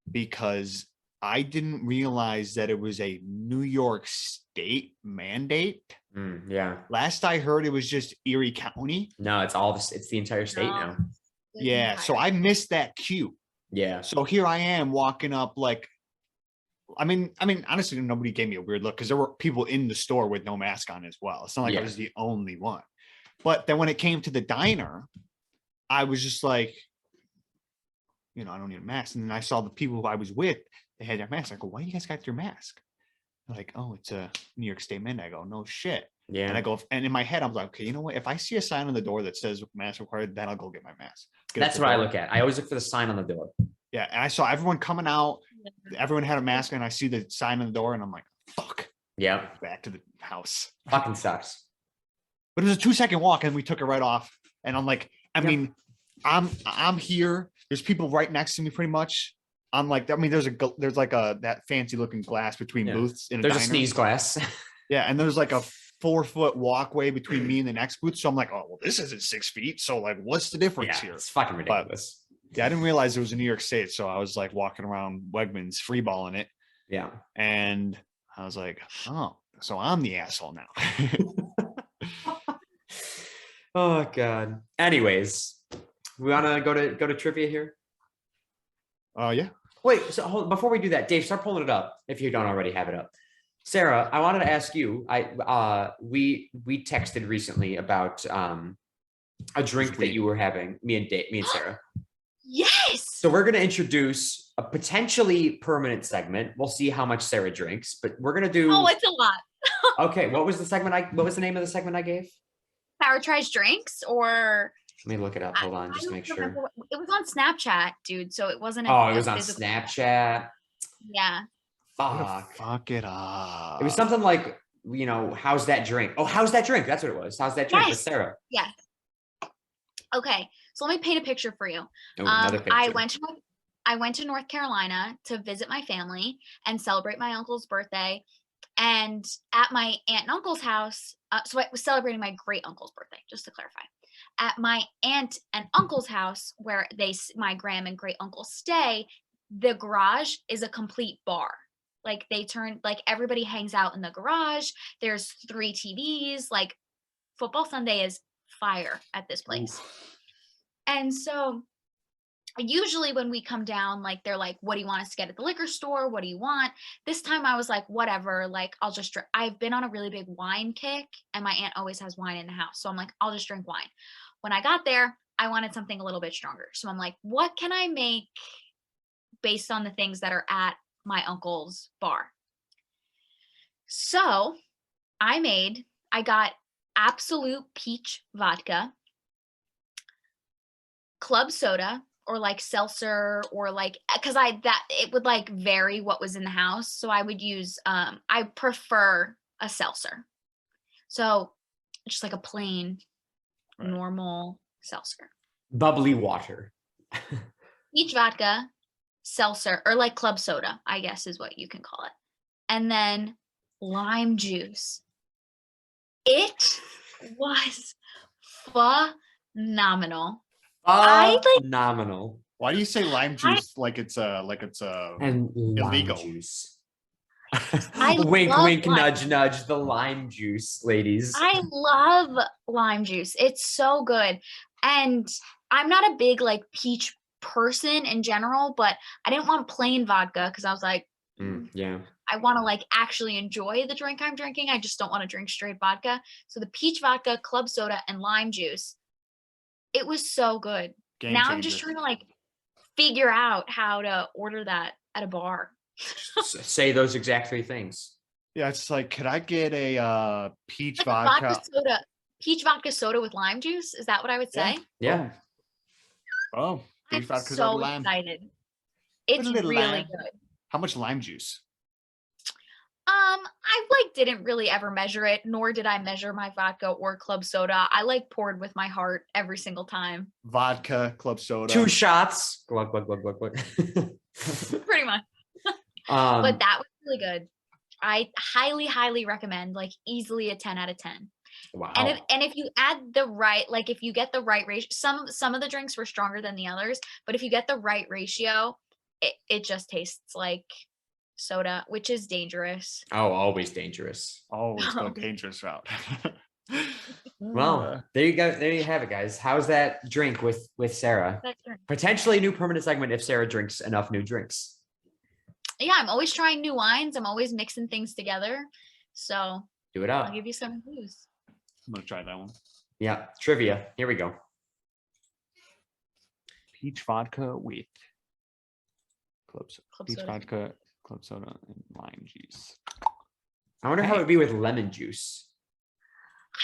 because I didn't realize that it was a New York State mandate. Yeah. Last I heard, it was just Erie County. No, it's the entire state now. Yeah. So I missed that cue. Yeah. So here I am walking up like, I mean, honestly, nobody gave me a weird look because there were people in the store with no mask on as well. It's not like I was the only one. But then when it came to the diner, I was just like, I don't need a mask. And then I saw the people who I was with, they had their masks. I go, why you guys got your mask? They're like, oh, it's a New York State mandate. I go, no shit. Yeah. And I go, and in my head, I'm like, okay, you know what? If I see a sign on the door that says mask required, then I'll go get my mask. That's what I look at. I always look for the sign on the door. Yeah. And I saw everyone coming out. Everyone had a mask, and I see the sign on the door, and I'm like, fuck. Yeah. Back to the house. Fucking sucks. But it was a 2-second walk, and we took it right off. And I'm like, I mean, I'm here. There's people right next to me pretty much. I'm like, there's like that fancy looking glass between booths. There's a sneeze glass. Yeah. And there's like a 4-foot walkway between me and the next booth. So I'm like, oh, well, this isn't 6 feet. So like, what's the difference here? It's fucking ridiculous. But, I didn't realize it was in New York State. So I was like walking around Wegmans freeballing it. Yeah. And I was like, oh, so I'm the asshole now. Oh God. Anyways, we want to go to trivia here. Yeah. Wait, so before we do that, Dave, start pulling it up if you don't already have it up. Sarah, I wanted to ask you. We texted recently about a drink that you were having. Me and Sarah. Yes. So we're going to introduce a potentially permanent segment. We'll see how much Sarah drinks, but we're going to do. Oh, it's a lot. Okay, what was the name of the segment I gave? Sarah tries drinks, or let me look it up. Hold on, just to make sure. It was on Snapchat, dude. So it wasn't. Oh, it was on Snapchat. Yeah. Fuck it up. It was something like, how's that drink? Oh, how's that drink? That's what it was. How's that drink with Sarah? Yes. Okay, so let me paint a picture for you. Another picture. I went to North Carolina to visit my family and celebrate my uncle's birthday. And at my aunt and uncle's house, so I was celebrating my great uncle's birthday, just to clarify. At my aunt and uncle's house, where my grand and great uncle stay, the garage is a complete bar. Like everybody hangs out in the garage. There's 3 TVs. Like football Sunday is fire at this place. And so usually when we come down, like they're like, what do you want us to get at the liquor store? What do you want? This time I was like, whatever, like I'll just drink. I've been on a really big wine kick and my aunt always has wine in the house. So I'm like, I'll just drink wine. When I got there, I wanted something a little bit stronger. So I'm like, what can I make based on the things that are at my uncle's bar? So I got Absolute Peach Vodka, club soda, or like seltzer, or like, because it would like vary what was in the house. So I would use I prefer a seltzer. So just like a plain normal seltzer. Bubbly water. Peach vodka, seltzer, or like club soda, I guess is what you can call it. And then lime juice. It was phenomenal. Phenomenal. Why do you say lime juice like it's And illegal? lime juice. I Wink, love wink, lime. nudge, nudge. The lime juice, ladies. I love lime juice. It's so good. And I'm not a big like peach person in general, but I didn't want plain vodka because I was like, yeah. I want to like actually enjoy the drink I'm drinking. I just don't want to drink straight vodka. So the peach vodka, club soda, and lime juice, it was so good. Game now changer. I'm just trying to like figure out how to order that at a bar. Say those exact three things. Yeah, it's like, could I get a peach Like vodka? vodka soda, peach vodka soda with lime juice. Is that what I would say? Yeah. Oh, I'm peach vodka so lime. excited. It's little really lime. good. How much lime juice? I like didn't really ever measure it, nor did I measure my vodka or club soda. I like poured with my heart every single time. Vodka, club soda. 2 shots. Glug, glug, glug, glug, glug. Pretty much. But that was really good. I highly, highly recommend, like easily a 10 out of 10. Wow. And if you add the right, like if you get the right ratio, some of the drinks were stronger than the others, but if you get the right ratio, it just tastes like soda, which is dangerous. Oh, always dangerous. Always go dangerous route. Well, there you go. There you have it, guys. How's that drink with Sarah? Potentially a new permanent segment if Sarah drinks enough new drinks. Yeah, I'm always trying new wines. I'm always mixing things together. So Do it up. I'll give you some clues. I'm gonna try that one. Yeah, trivia. Here we go. Peach vodka with Club peach soda. vodka, club soda, and lime juice. I wonder how it would be with lemon juice.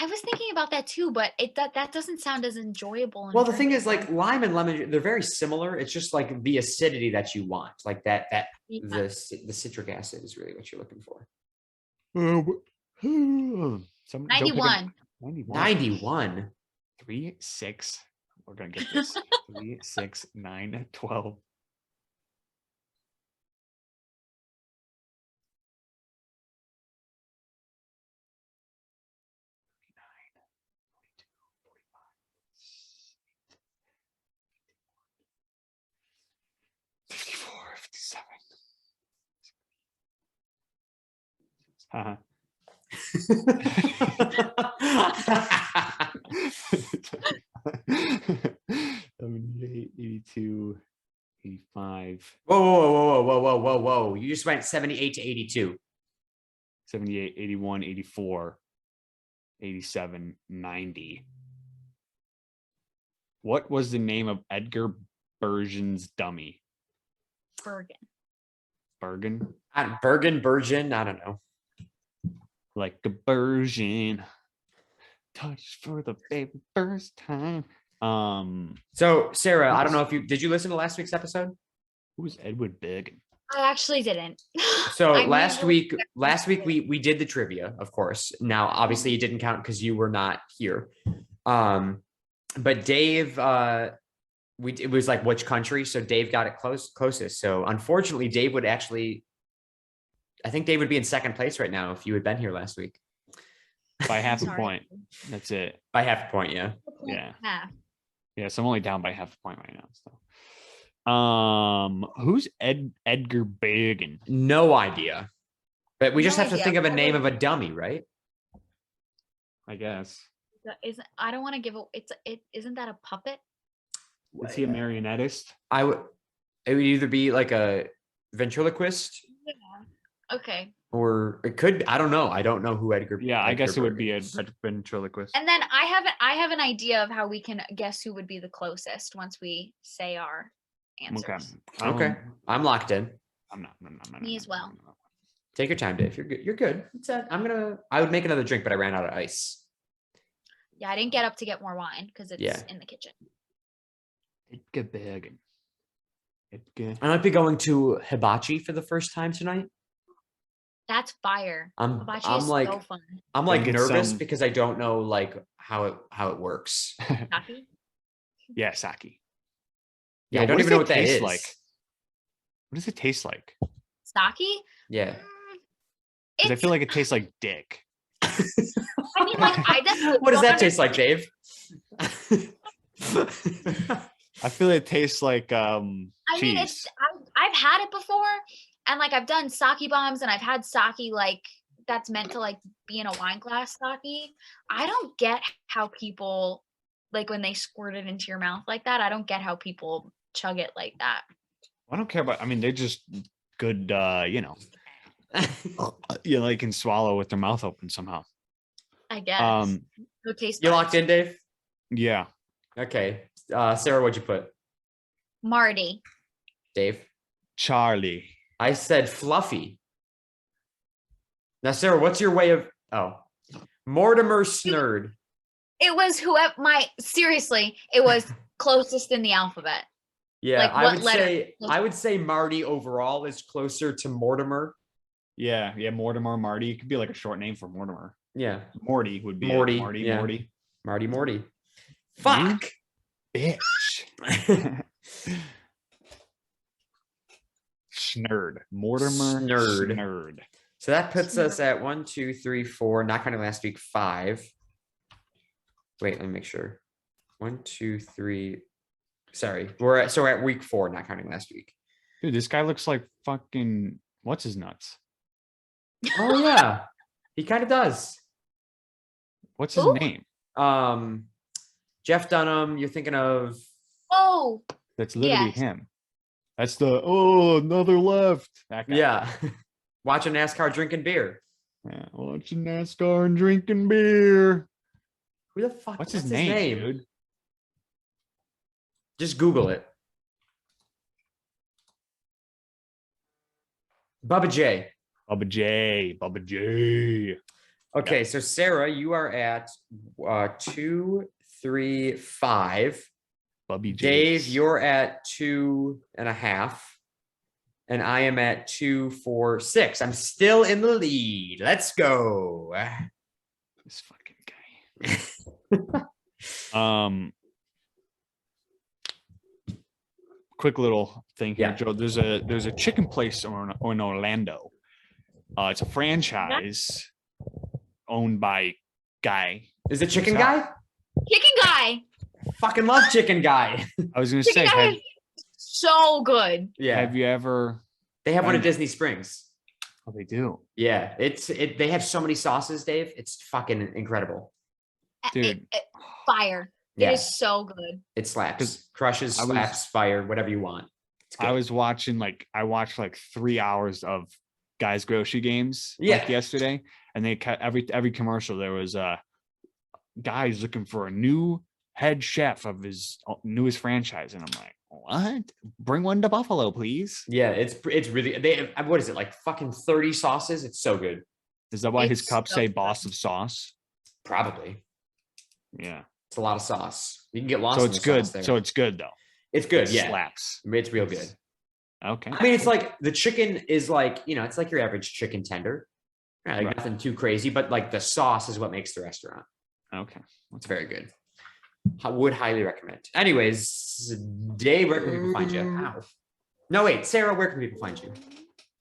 I was thinking about that too, but that doesn't sound as enjoyable. Well, the thing is, like lime and lemon, they're very similar. It's just like the acidity that you want, like that the citric acid is really what you're looking for. 91. 91. 3, 6. We're gonna get this. 3, 6, 9, 12. Uh-huh. 78, 82, 85. Whoa. You just went 78 to 82. 78, 81, 84, 87, 90. What was the name of Edgar Bergen's dummy? Bergen. Bergen? Bergen, I don't know. Like a Bergen. Touch for the very first time. So Sarah, I don't know if did you listen to last week's episode? Who was Edward Bergen? I actually didn't. So last week we did the trivia, of course. Now, obviously, it didn't count because you were not here. But Dave, it was like which country? So Dave got it closest. So unfortunately, Dave would actually, I think Dave would be in second place right now if you had been here last week. By half a point. That's it. By half a point, yeah. Yeah. Half. Yeah, so I'm only down by half a point right now. So who's Edgar Bergen? No idea. But we just No have to idea. think of a name of a dummy, right? I guess. Isn't I don't want to give it isn't that a puppet? Is he a marionettist? I would. It would either be like a ventriloquist, Yeah. Okay. or it could. I don't know. I don't know who Edgar. Yeah, I guess it would be a is. ventriloquist. And then I have an idea of how we can guess who would be the closest once we say our answers. Okay. Okay, I'm locked in. I'm not. Me as well. Take your time, Dave. You're good. You're good. It's I would make another drink, but I ran out of ice. Yeah, I didn't get up to get more wine because it's Yeah. in the kitchen. It's big. It's good. I might be going to hibachi for the first time tonight. That's fire. I'm Hibachi is like so fun. I'm like Get nervous some- because I don't know like how it works. Taki? Yeah, sake. Yeah, I Yo, don't what even does know it what that taste is. like? What does it taste like? Sake? Yeah. Because I It's, feel like it tastes like dick. I mean, like, I definitely What does don't that taste like, Dave? I feel it tastes like I mean, cheese. I've had it before, and like I've done sake bombs, and I've had sake like that's meant to like be in a wine glass sake. I don't get how people like when they squirt it into your mouth like that. I don't get how people chug it like that. I don't care about. I mean, they're just good. They can swallow with their mouth open somehow. I guess. No taste You buds. locked in, Dave? Yeah. Okay. Sarah, what'd you put? Marty. Dave? Charlie. I said fluffy. Now, Sarah, what's your way of Mortimer Snurd? It was whoever seriously, it was closest in the alphabet. Yeah, Like, I what would letter? say I would say Marty overall is closer to Mortimer. Yeah. Mortimer, Marty. It could be like a short name for Mortimer. Yeah. Morty would be Morty, Marty. yeah. Morty. Marty. Fuck. Bitch. Snurd. Mortimer. Snurd. Snurd. So that puts us at 1, 2, 3, 4, not counting last week, 5. Wait, let me make sure. 1, 2, 3. Sorry. We're at week 4, not counting last week. Dude, this guy looks like fucking what's his nuts? Oh yeah. He kind of does. What's his Who? name? Jeff Dunham, you're thinking of Oh, That's literally Yes. him. That's the another left. That guy. yeah. Watching NASCAR drinking beer. Yeah, watching NASCAR and drinking beer. Who the fuck? What's his name, dude? Just Google it. Bubba J. Bubba J. Bubba J. Okay, so Sarah, you are at 2, 3, 5. Bubby J. Dave, you're at 2.5. And I am at 2, 4, 6. I'm still in the lead. Let's go. This fucking guy. Quick little thing here, Yeah. Joe. There's a chicken place in Orlando. It's a franchise owned by Guy. Is it Chicken What's Guy? up? Chicken Guy. Fucking love Chicken Guy. I was gonna say, Chicken Guy is so good. Yeah. have you ever? They have one at Um, Disney Springs. Oh, they do, Yeah. They have so many sauces, Dave. It's fucking incredible. dude. Fire. Yeah. It is so good. It slaps. Crushes, I was- slaps, fire, whatever you want. It's good. I watched like 3 hours of Guy's grocery games Yeah. like yesterday, and they cut every commercial. There was guys looking for a new head chef of his newest franchise, and I'm like, what? Bring one to Buffalo, please. Yeah, it's really what is it, like fucking 30 sauces? It's so good. Is that why his It's cups so say good. "Boss of Sauce"? Probably. Yeah. It's a lot of sauce. You can get lost So in it's the good. sauce there. So it's good though. It's good, It yeah. slaps. It's real good. Okay. I mean, it's like the chicken is like, it's like your average chicken tender. Like Right. nothing too crazy, but like the sauce is what makes the restaurant. Okay. It's very good. I would highly recommend. Anyways, Dave, where can people find you? Ow. No, wait, Sarah, where can people find you?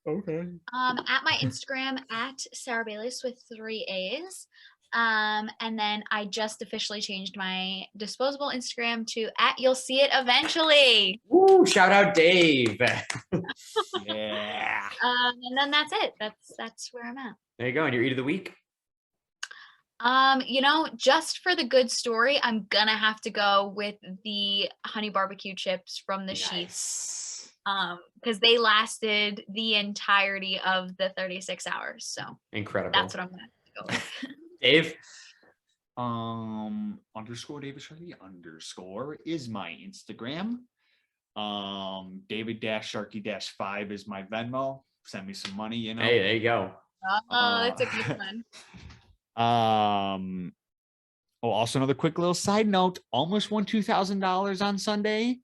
Okay. At my Instagram at Sarah Bayless with 3 A's. And then I just officially changed my disposable Instagram to at You'll See It Eventually. Woo, shout out Dave. Yeah. And then that's it. That's where I'm at. There you go. And your eat of the week? Just for the good story, I'm gonna have to go with the honey barbecue chips from the Sheets. Because they lasted the entirety of the 36 hours. So Incredible. that's what I'm gonna have to go with. Dave? Underscore David Sharkey underscore is my Instagram. David-Sharkey-5 is my Venmo. Send me some money, you know. Hey, there you go. Oh, that's a good one. Also another quick little side note, almost won $2,000 on Sunday.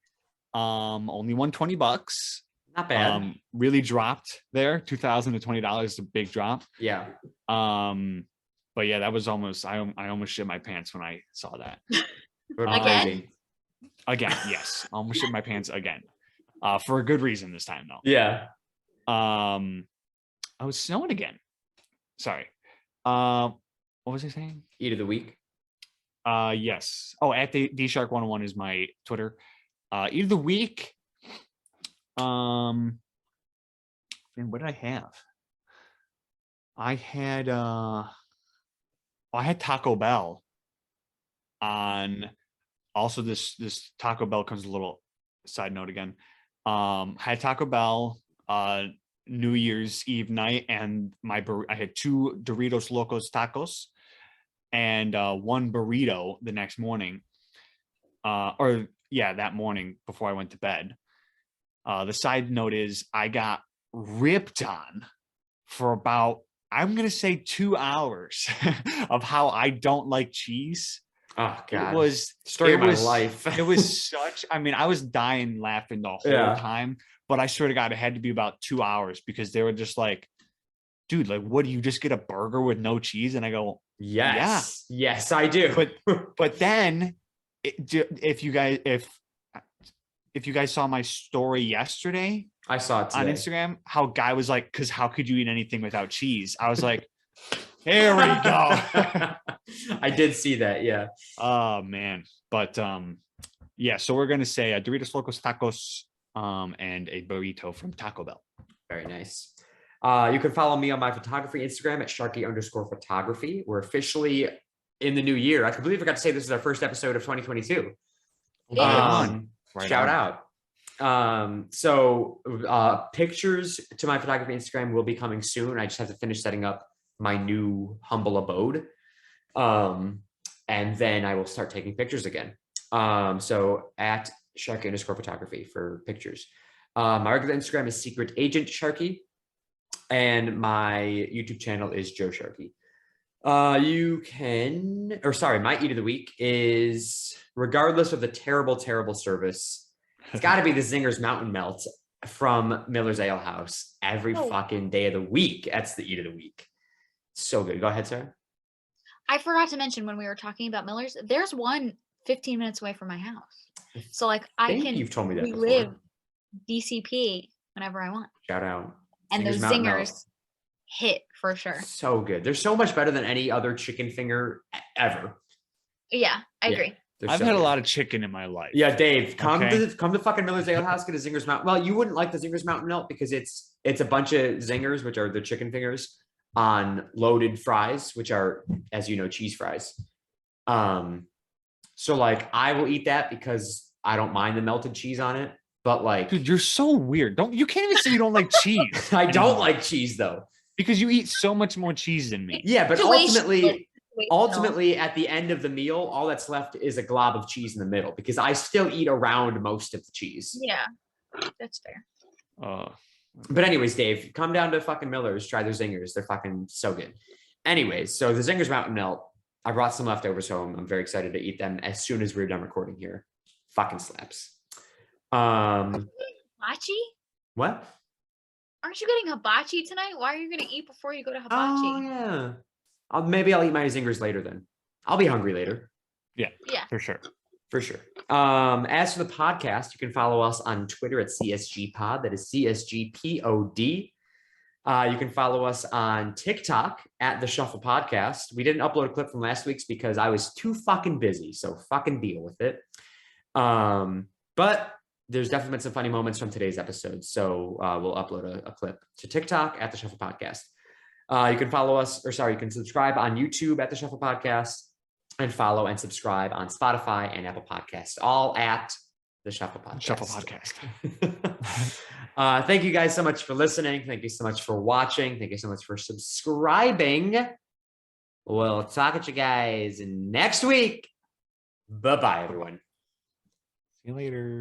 Only won $20. Not bad. Really dropped there. $2,000 to $20 is a big drop. Yeah. But yeah, that was almost, I almost shit my pants when I saw that. Again, yes. Almost shit my pants again. For a good reason this time though. Yeah. I was snowing again. Sorry. What was I saying? Eat of the week. Yes. Oh, at the DShark101 is my Twitter. Eat of the week. Man, what did I have? I had Taco Bell on. Also, this Taco Bell comes a little side note again. Had Taco Bell New Year's Eve night, and I had 2 Doritos Locos tacos and 1 burrito the next morning. That morning before I went to bed. The side note is I got ripped on for about, I'm going to say 2 hours of how I don't like cheese. Oh God. It was story of my life. It was such, I mean, I was dying laughing the whole time, but I swear to God, it had to be about 2 hours because they were just like, dude, like, what do you just get a burger with no cheese? And I go, yes, yes, I do. But then if you guys saw my story yesterday, I saw it today on Instagram, how guy was like, because how could you eat anything without cheese? I was like, here we go. I did see that. Yeah. Oh man. But so we're going to say a Doritos Locos Tacos and a burrito from Taco Bell. Very nice. You can follow me on my photography Instagram at Sharky_photography. We're officially in the new year. I believe I got to say this is our first episode of 2022. Shout out. So pictures to my photography Instagram will be coming soon. I just have to finish setting up my new humble abode. And then I will start taking pictures again. So at Sharky_photography for pictures. My regular Instagram is Secret Agent Sharky. And my YouTube channel is Joe Sharky. My eat of the week is, regardless of the terrible, terrible service, it's got to be the Zingers Mountain Melt from Miller's Ale House every fucking day of the week. That's the eat of the week. So good. Go ahead, Sarah. I forgot to mention when we were talking about Miller's, there's one 15 minutes away from my house. So like you've told me that relive DCP whenever I want. Shout out. And those zingers hit for sure. So good. They're so much better than any other chicken finger ever. Yeah, I agree. I've had a lot of chicken in my life. Yeah, Dave, come to fucking Miller's Ale House, get a Zingers Mountain. Well, you wouldn't like the Zingers Mountain Melt because it's a bunch of zingers, which are the chicken fingers, on loaded fries, which are, as you know, cheese fries. So like I will eat that because I don't mind the melted cheese on it. But like, dude, you're so weird. You can't even say you don't like cheese. I don't like cheese though, because you eat so much more cheese than me. Yeah, but ultimately, at the end of the meal, all that's left is a glob of cheese in the middle because I still eat around most of the cheese. Yeah, that's fair. But anyways, Dave, come down to fucking Miller's, try their zingers. They're fucking so good. Anyways, so the Zingers Mountain Melt, I brought some leftovers home. I'm very excited to eat them as soon as we're done recording here. Fucking slaps. Hibachi? What? Aren't you getting hibachi tonight? Why are you going to eat before you go to hibachi? Oh, yeah. Maybe I'll eat my zingers later then. I'll be hungry later. Yeah, for sure. For sure. As for the podcast, you can follow us on Twitter at CSGPod. That is CSGPOD. You can follow us on TikTok at The Shuffle Podcast. We didn't upload a clip from last week's because I was too fucking busy, so fucking deal with it. But there's definitely been some funny moments from today's episode, so we'll upload a clip to TikTok at The Shuffle Podcast. You can follow us, you can subscribe on YouTube at the Shuffle Podcast, and follow and subscribe on Spotify and Apple Podcasts, all at the Shuffle Podcast. Shuffle Podcast. Thank you guys so much for listening. Thank you so much for watching. Thank you so much for subscribing. We'll talk at you guys next week. Bye-bye, everyone. See you later.